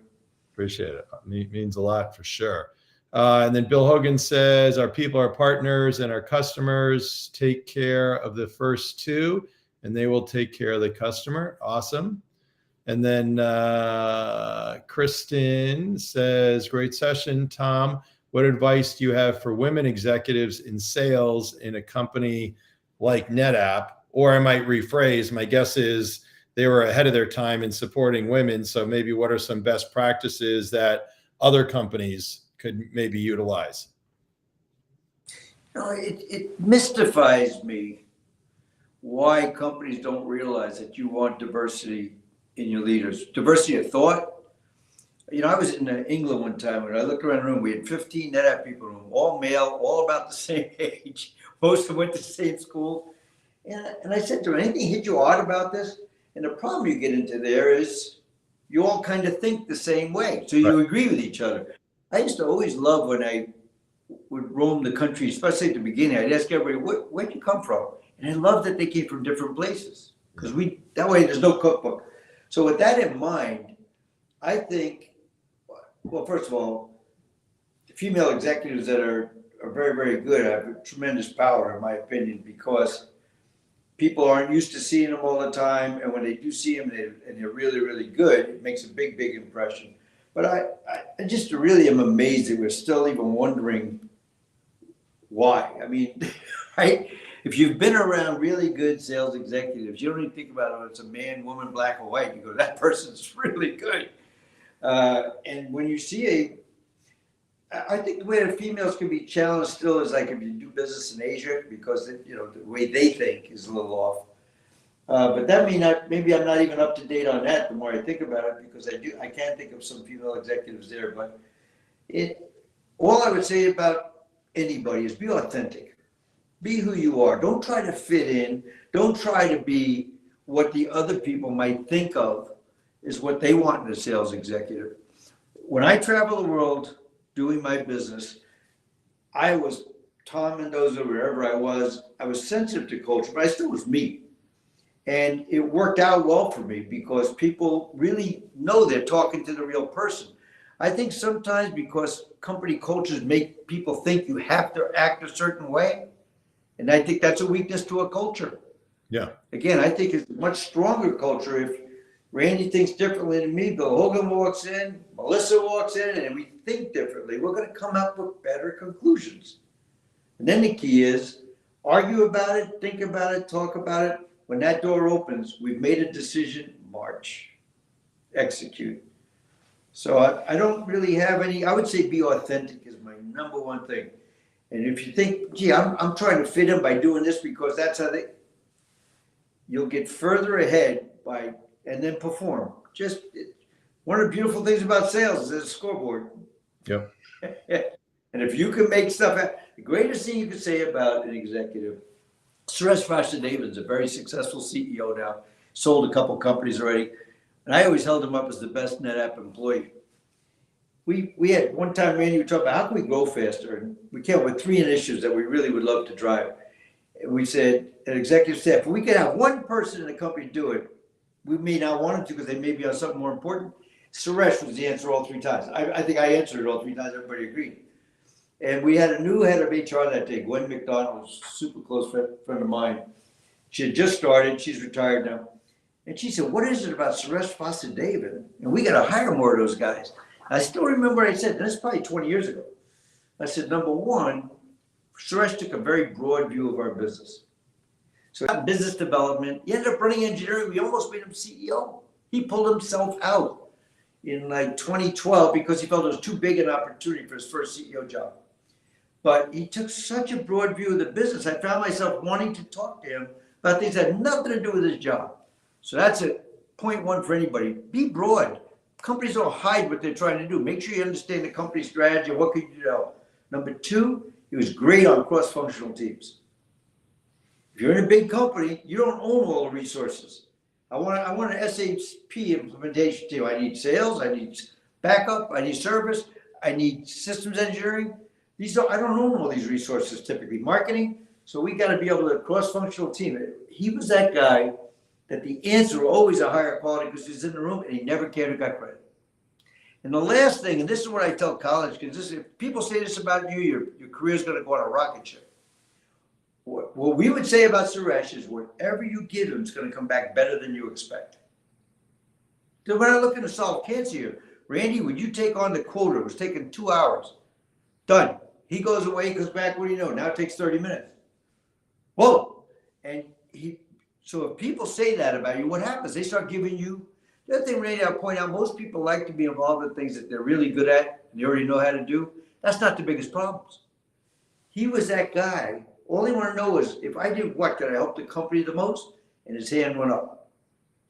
Appreciate it. Means a lot for sure. And then Bill Hogan says, our people are partners and our customers take care of the first two, and they will take care of the customer. Awesome. And then Kristen says, great session, Tom. What advice do you have for women executives in sales in a company like NetApp? Or I might rephrase, my guess is they were ahead of their time in supporting women. So maybe what are some best practices that other companies could maybe utilize? It mystifies me why companies don't realize that you want diversity in your leaders. Diversity of thought. I was in England one time, and I looked around the room. We had 15 NetApp people in the room, all male, all about the same age. Most of them went to the same school. And I said to them, anything hit you odd about this? And the problem you get into there is you all kind of think the same way. So you agree with each other. I used to always love when I would roam the country, especially at the beginning. I'd ask everybody, where'd you come from? And I loved that they came from different places, because that way there's no cookbook. So with that in mind, I think, well, first of all, female executives that are very, very good have tremendous power, in my opinion, because people aren't used to seeing them all the time. And when they do see them and they're really, really good, it makes a big, big impression. But I just really am amazed that we're still even wondering why. I mean, right? If you've been around really good sales executives, you don't even think about it. It's a man, woman, black or white. You go, that person's really good. And when you see I think the way the females can be challenged still is like if you do business in Asia, because the way they think is a little off. But that maybe I'm not even up to date on that the more I think about it, because I can think of some female executives there. But all I would say about anybody is be authentic. Be who you are. Don't try to fit in. Don't try to be what the other people might think of is what they want in a sales executive. When I travel the world doing my business, I was Tom Mendoza wherever I was sensitive to culture, but I still was me. And it worked out well for me because people really know they're talking to the real person. I think sometimes because company cultures make people think you have to act a certain way. And I think that's a weakness to a culture. Yeah. Again, I think it's a much stronger culture if Randy thinks differently than me, Bill Hogan walks in, Melissa walks in, and we think differently. We're going to come up with better conclusions. And then the key is argue about it, think about it, talk about it. When that door opens, we've made a decision, march, execute. So I don't really have any, I would say be authentic is my number one thing. And if you think, gee, I'm trying to fit in by doing this because that's how you'll get further ahead and then perform. One of the beautiful things about sales is there's a scoreboard. Yep. And if you can make stuff happen, the greatest thing you can say about an executive, Suresh Vasudeva is a very successful CEO now, sold a couple companies already. And I always held him up as the best NetApp employee. We had one time, Randy, we talked about how can we grow faster? And we came up with 3 initiatives that we really would love to drive. And we said, an executive staff, if we could have one person in the company do it, we may not want them to because they may be on something more important. Suresh was the answer all 3 times. I think I answered it all 3 times. Everybody agreed. And we had a new head of HR that day, Gwen McDonald, was a super close friend of mine. She had just started. She's retired now. And she said, what is it about Suresh Vasudeva? And we got to hire more of those guys. I still remember what I said. This is probably 20 years ago. I said, number one, Suresh took a very broad view of our business. So business development, he ended up running engineering. We almost made him CEO. He pulled himself out in like 2012 because he felt it was too big an opportunity for his first CEO job. But he took such a broad view of the business. I found myself wanting to talk to him about things that had nothing to do with his job. So that's a point one for anybody. Be broad. Companies don't hide what they're trying to do. Make sure you understand the company strategy and what could you do. Number two, he was great on cross-functional teams. If you're in a big company, you don't own all the resources. I want an SAP implementation team. I need sales, I need backup, I need service, I need systems engineering. I don't own all these resources typically. Marketing, so we got to be able to cross-functional team. He was that guy that the answer was always a higher quality because he's in the room and he never cared who got credit. And the last thing, and this is what I tell college kids, if people say this about you, your career is going to go on a rocket ship. What we would say about Suresh is whatever you give him is going to come back better than you expect. So we're not looking to solve cancer here. Randy, would you take on the quota? It was taking 2 hours. Done. He goes away, he comes back, what do you know? Now it takes 30 minutes. Whoa. And so if people say that about you, what happens? They start giving you, the other thing, Randy, I'll point out, most people like to be involved in things that they're really good at and they already know how to do. That's not the biggest problems. He was that guy. All he wanted to know is, if I did what, could I help the company the most? And his hand went up.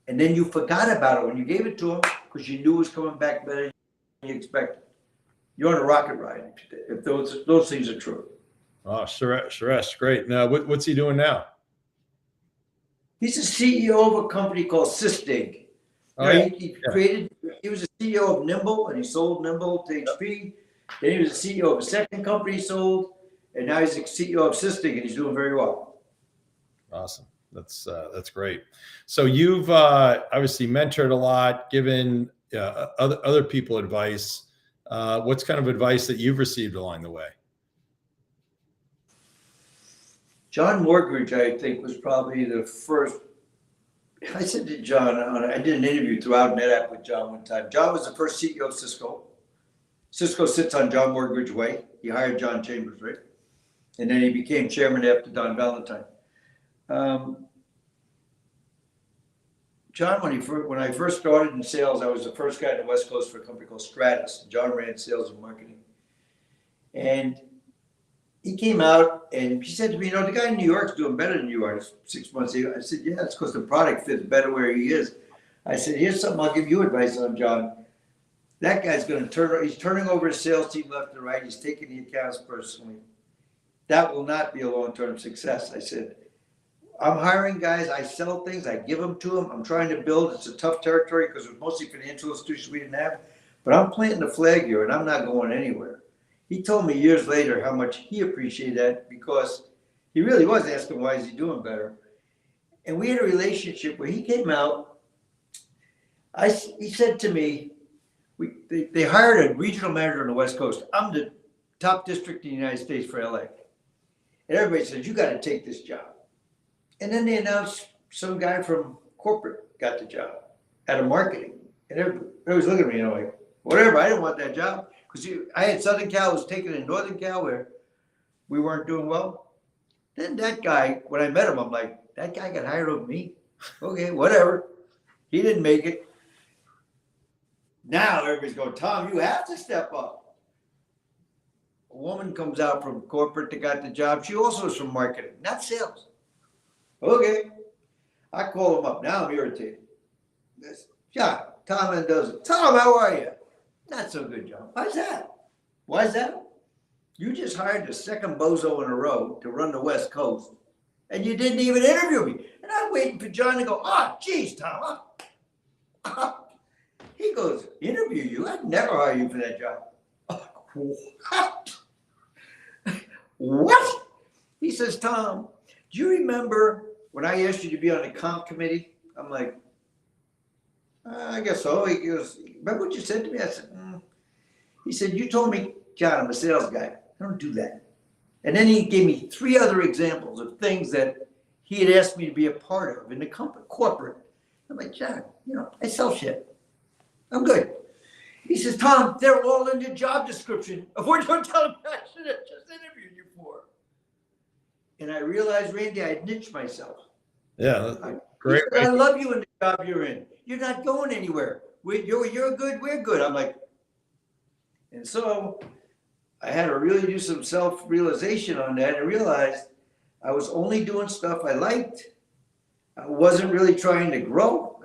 And then you forgot about it when you gave it to him because you knew it was coming back better than you expected. You're on a rocket ride if those things are true. Oh, Suresh, great. Now, what's he doing now? He's the CEO of a company called Sysdig. Oh, yeah. He was the CEO of Nimble, and he sold Nimble to HP. Then he was the CEO of a second company he sold, and now he's the CEO of Sysdig, and he's doing very well. Awesome. That's great. So you've obviously mentored a lot, given other people advice. What's kind of advice that you've received along the way? John Morgridge, I think, was probably the first. I said to John, I did an interview throughout NetApp with John one time. John was the first CEO of Cisco. Cisco sits on John Morgridge Way. He hired John Chambers, right? And then he became chairman after Don Valentine. John, when I first started in sales, I was the first guy in the West Coast for a company called Stratus. John ran sales and marketing. And he came out and he said to me, the guy in New York's doing better than you are 6 months ago. I said, yeah, it's because the product fits better where he is. I said, here's something I'll give you advice on, John. That guy's going to he's turning over his sales team left and right. He's taking the accounts personally. That will not be a long-term success. I said, I'm hiring guys. I sell things. I give them to them. I'm trying to build. It's a tough territory because it was mostly financial institutions we didn't have. But I'm planting the flag here, and I'm not going anywhere. He told me years later how much he appreciated that because he really was asking why is he doing better. And we had a relationship where he came out. He said to me, they hired a regional manager on the West Coast. I'm the top district in the United States for LA. And everybody said, you got to take this job. And then they announced some guy from corporate got the job out of marketing. And everybody was looking at me, like, whatever, I didn't want that job. Because I had Southern Cal, was taken in Northern Cal where we weren't doing well. Then that guy, when I met him, I'm like, that guy got hired over me. Okay, whatever. He didn't make it. Now everybody's going, Tom, you have to step up. A woman comes out from corporate that got the job. She also is from marketing, not sales. Okay. I call him up. Now I'm irritated. John, Tom Mendoza. Tom, how are you? Not so good, John. Why's that? Why's that? You just hired the second bozo in a row to run the West Coast, and you didn't even interview me. And I'm waiting for John to go, geez, Tom. He goes, interview you? I'd never hire you for that job. What? What? He says, Tom, do you remember when I asked you to be on the comp committee? I'm like, I guess so. He goes, remember what you said to me? I said, He said, you told me, John, I'm a sales guy. I don't do that. And then he gave me 3 other examples of things that he had asked me to be a part of in the company, corporate. I'm like, John, I sell shit. I'm good. He says, Tom, they're all in your job description of what you're telling me I should have just interviewed you for. And I realized, Randy, I had niched myself. Yeah, great. I love you in the job you're in. You're not going anywhere. You're good, we're good. I'm like, and so I had to really do some self-realization on that and realized I was only doing stuff I liked. I wasn't really trying to grow.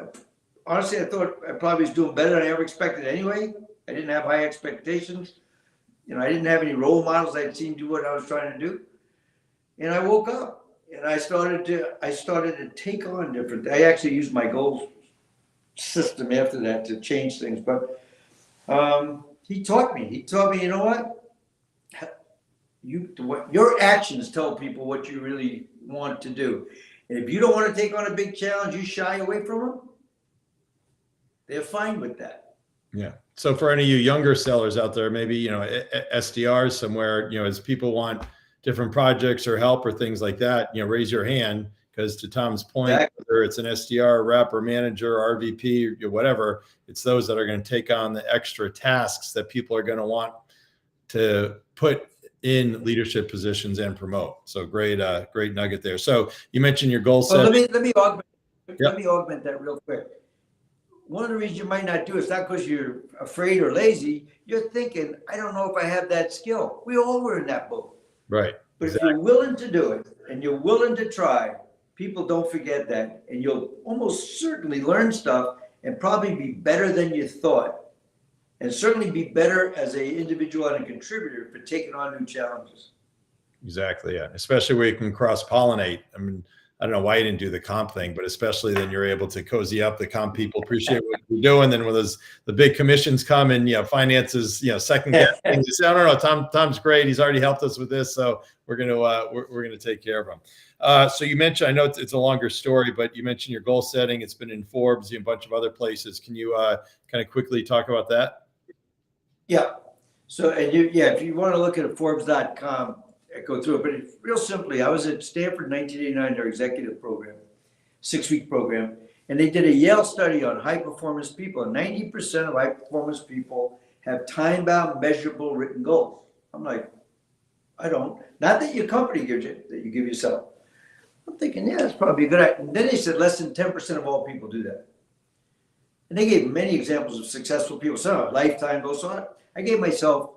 Honestly, I thought I probably was doing better than I ever expected anyway. I didn't have high expectations. I didn't have any role models I'd seen do what I was trying to do. And I woke up and I started to take on different. I actually used my goal system after that to change things. But he taught me. You know what? Your actions tell people what you really want to do. And if you don't want to take on a big challenge, you shy away from them. They're fine with that. Yeah. So for any of you younger sellers out there, maybe, SDRs somewhere, as people want different projects or help or things like that, raise your hand, because to Tom's point, Exactly. whether it's an SDR, rep, or manager, RVP, or whatever, it's those that are going to take on the extra tasks that people are going to want to put in leadership positions and promote. So great nugget there. So you mentioned your goal Well, set. let me augment. Yep. Let me augment that real quick. One of the reasons you might not do it's not because you're afraid or lazy. You're thinking, I don't know if I have that skill. We all were in that boat. Right. But Exactly. if you're willing to do it and you're willing to try, people don't forget that. And you'll almost certainly learn stuff and probably be better than you thought. And certainly be better as an individual and a contributor for taking on new challenges. Exactly. Yeah. Especially where you can cross pollinate. I mean, I don't know why you didn't do the comp thing, but especially then you're able to cozy up. The comp people appreciate what you're doing. Then when the big commissions come and, finances, second guess things, you say, oh, no, Tom's great. He's already helped us with this. So we're going to take care of him. So you mentioned, I know it's a longer story, but you mentioned your goal setting. It's been in Forbes and a bunch of other places. Can you kind of quickly talk about that? Yeah. So, if you want to look at Forbes.com, go through it, but real simply, I was at Stanford in 1989, their executive program, 6-week program, and they did a Yale study on high performance people. And 90% of high performance people have time-bound, measurable written goals. I'm like, I don't. Not that your company gives you, that you give yourself. I'm thinking, yeah, that's probably a good idea. And then they said less than 10% of all people do that. And they gave many examples of successful people. Some have lifetime goals. So I gave myself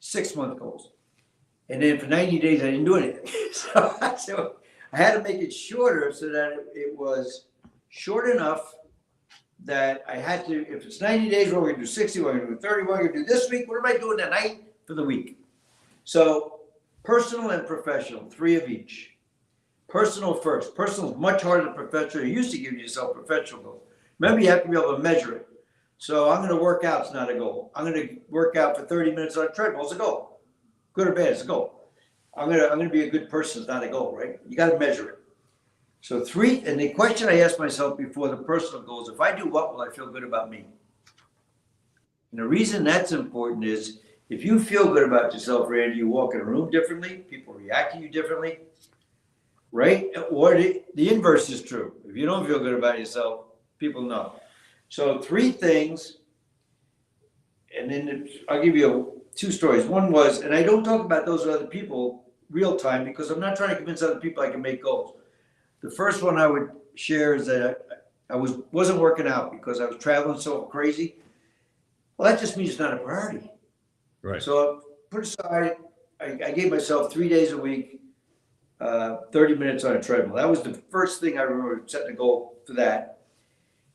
6-month goals. And then for 90 days, I didn't do anything. So I had to make it shorter so that it was short enough that I had to, if it's 90 days, we're going to do 60, we're going to do 30, we're going to do this week. What am I doing tonight for the week? So personal and professional, 3 of each. Personal first. Personal is much harder than professional. You used to give yourself professional goals. Remember, you have to be able to measure it. So I'm going to work out. It's not a goal. I'm going to work out for 30 minutes on a treadmill. It's a goal. Good or bad, it's a goal. I'm gonna be a good person. It's not a goal, right? You got to measure it. So 3, and the question I asked myself before the personal goals: if I do what, will I feel good about me? And the reason that's important is if you feel good about yourself, Randy, you walk in a room differently. People react to you differently, right? Or the inverse is true. If you don't feel good about yourself, people know. So 3 things, and then I'll give you 2 stories. One was, and I don't talk about those other people real time because I'm not trying to convince other people I can make goals. The first one I would share is that I wasn't working out because I was traveling so crazy. Well, that just means it's not a priority. Right. So put aside, I gave myself 3 days a week, 30 minutes on a treadmill. That was the first thing I remember setting a goal for that.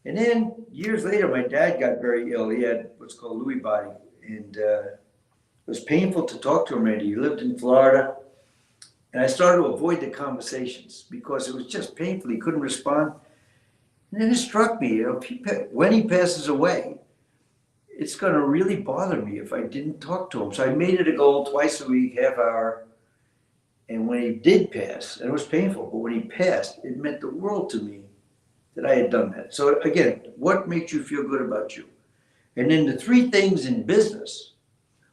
And then years later, my dad got very ill. He had what's called Lewy body, and it was painful to talk to him, Randy. He lived in Florida. And I started to avoid the conversations because it was just painful. He couldn't respond. And then it struck me, when he passes away, it's going to really bother me if I didn't talk to him. So I made it a goal twice a week, half hour. And when he did pass, and it was painful, but when he passed, it meant the world to me that I had done that. So again, what makes you feel good about you? And then the 3 things in business,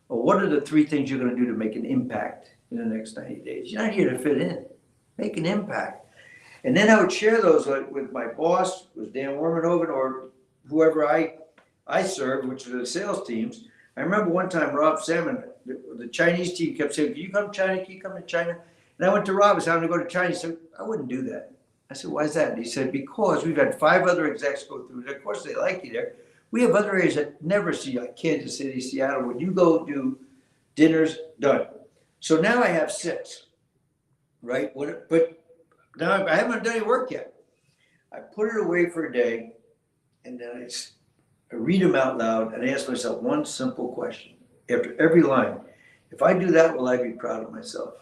or what are the 3 things you're going to do to make an impact in the next 90 days? You're not here to fit in. Make an impact. And then I would share those with my boss, was Dan Wormenhoven, or whoever I served, which were the sales teams. I remember one time Rob Salmon, the Chinese team kept saying, "Can you come to China? Can you come to China?" And I went to Rob, I said, "I'm going to go to China." He said, "I wouldn't do that." I said, "Why is that?" And he said, "Because we've had 5 other execs go through it. Of course, they like you there. We have other areas that never see, like Kansas City, Seattle. When you go do dinners, done." So now I have 6, right? But now I haven't done any work yet. I put it away for a day, and then I read them out loud, and I ask myself one simple question after every line. If I do that, will I be proud of myself?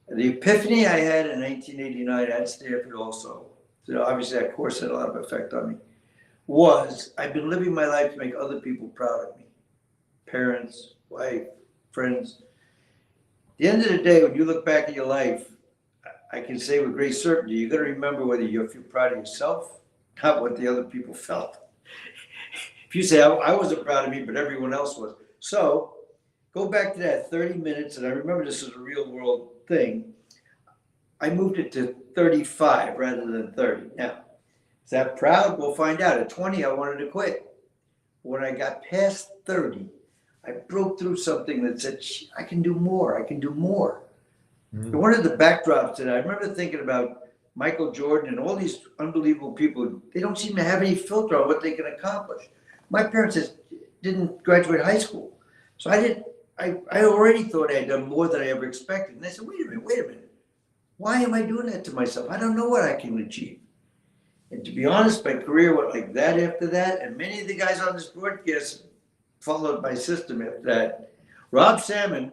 And the epiphany I had in 1989 at Stanford also, so obviously that course had a lot of effect on me, was I've been living my life to make other people proud of me. Parents, wife, friends. At the end of the day, when you look back at your life, I can say with great certainty, you're going to remember whether you feel proud of yourself, not what the other people felt. If you say, I wasn't proud of me, but everyone else was. So go back to that 30 minutes, and I remember this is a real world thing. I moved it to 35 rather than 30. Now, is that proud? We'll find out. At 20, I wanted to quit. When I got past 30, I broke through something that said, I can do more. I can do more. And one of the backdrops that I remember thinking about Michael Jordan and all these unbelievable people, they don't seem to have any filter on what they can accomplish. My parents didn't graduate high school. So I already thought I had done more than I ever expected. And I said, wait a minute. Why am I doing that to myself? I don't know what I can achieve. And to be honest, my career went like that after that. And many of the guys on this broadcast followed my system after that. Rob Salmon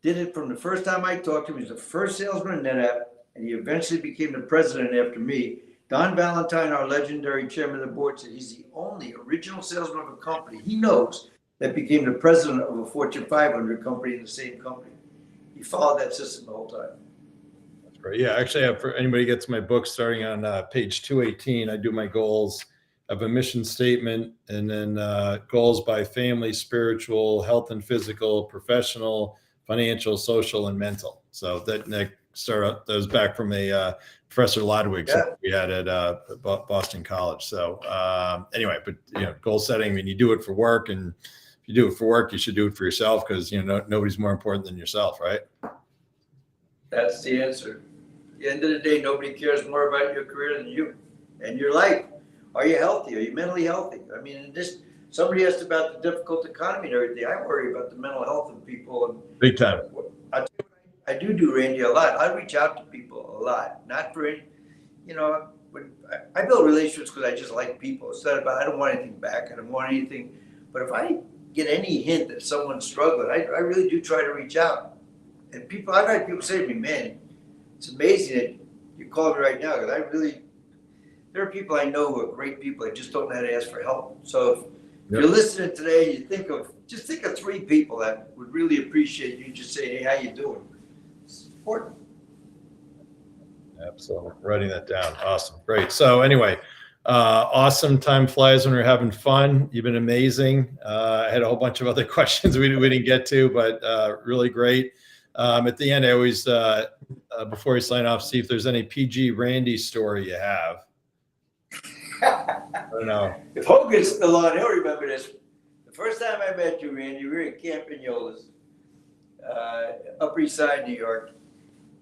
did it from the first time I talked to him. He was the first salesman in NetApp, and he eventually became the president after me. Don Valentine, our legendary chairman of the board, said he's the only original salesman of a company he knows that became the president of a Fortune 500 company in the same company. He followed that system the whole time. That's great. Yeah, actually, for anybody who gets my book starting on page 218, I do my goals. I have a mission statement, and then goals by family, spiritual, health and physical, professional, financial, social, and mental. So that was back from a Professor Lodwig we had at Boston College. So anyway, but goal setting. I mean, you do it for work, and if you do it for work, you should do it for yourself, because nobody's more important than yourself, right? That's the answer. At the end of the day, nobody cares more about your career than you and your life. Are you healthy? Are you mentally healthy? I mean, somebody asked about the difficult economy and everything. I worry about the mental health of people. And big time. I do, Randy, a lot. I reach out to people a lot. Not for any, I build relationships because I just like people. It's not about, I don't want anything back. I don't want anything. But if I get any hint that someone's struggling, I really do try to reach out. And I've had people say to me, man, it's amazing that you called me right now, because there are people I know who are great people. I just don't know how to ask for help. So if you're listening today, you think of 3 people that would really appreciate you just saying, hey, how you doing? It's important. Absolutely. Writing that down. Awesome. Great. So anyway, awesome. Time flies when we're having fun. You've been amazing. I had a whole bunch of other questions we didn't get to, but really great. At the end, I always, before we sign off, see if there's any PG Randy story you have. I don't know. If Hogan's still on, he'll remember this. The first time I met you, Randy, we were at Camp Vignolas, Upper East Side, New York.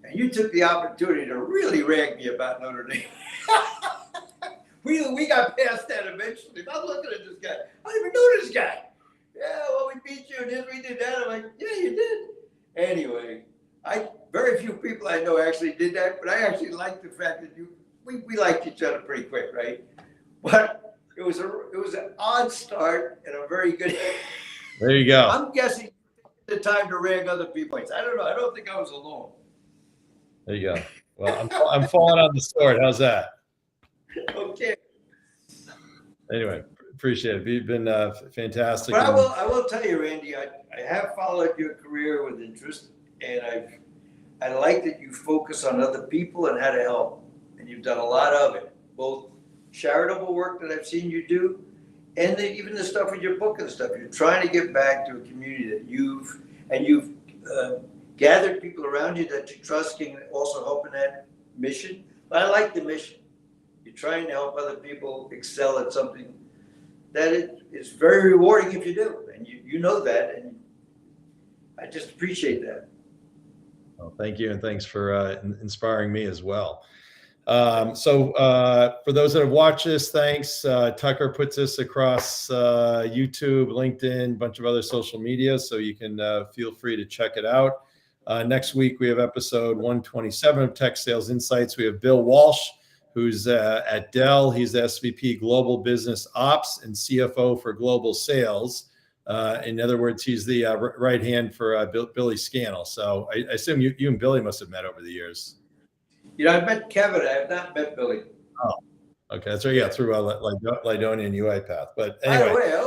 And you took the opportunity to really rag me about Notre Dame. We got past that eventually. I'm looking at this guy. I don't even know this guy. Yeah, well, we beat you and this, we did that. I'm like, yeah, you did. Anyway, very few people I know actually did that, but I actually liked the fact that we liked each other pretty quick, right? But it was an odd start and a very good. There you go. I'm guessing the time to rag other people. I don't know. I don't think I was alone. There you go. Well, I'm falling on the sword. How's that? Okay. Anyway, appreciate it. You've been fantastic. But I will tell you, Randy, I have followed your career with interest, and I like that you focus on other people and how to help, and you've done a lot of it, both charitable work that I've seen you do, and even the stuff with your book and stuff. You're trying to give back to a community that you've gathered people around you that you trust can also help in that mission. But I like the mission. You're trying to help other people excel at something that is very rewarding if you do, and you know that, and I just appreciate that. Well, thank you, and thanks for inspiring me as well. So for those that have watched this, thanks. Tucker puts this across YouTube, LinkedIn, a bunch of other social media, so you can feel free to check it out. Next week, we have episode 127 of Tech Sales Insights. We have Bill Walsh, who's at Dell. He's the SVP Global Business Ops and CFO for Global Sales. In other words, he's the right hand for Billy Scannell. So I assume you and Billy must have met over the years. I've met Kevin. I have not met Billy. Oh, okay. That's right. Yeah, through Lydonia and UiPath. But By anyway, the way, I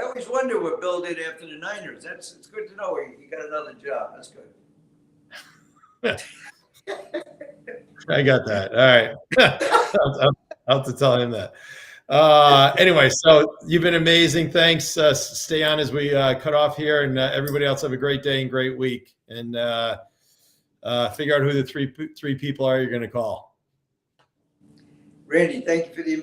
always wonder what Bill did after the Niners. It's good to know he got another job. That's good. I got that. All right. I'll have to tell him that. Anyway, so you've been amazing. Thanks. Stay on as we cut off here, and everybody else have a great day and great week. And figure out who the three people are you're going to call. Randy, thank you for the invitation.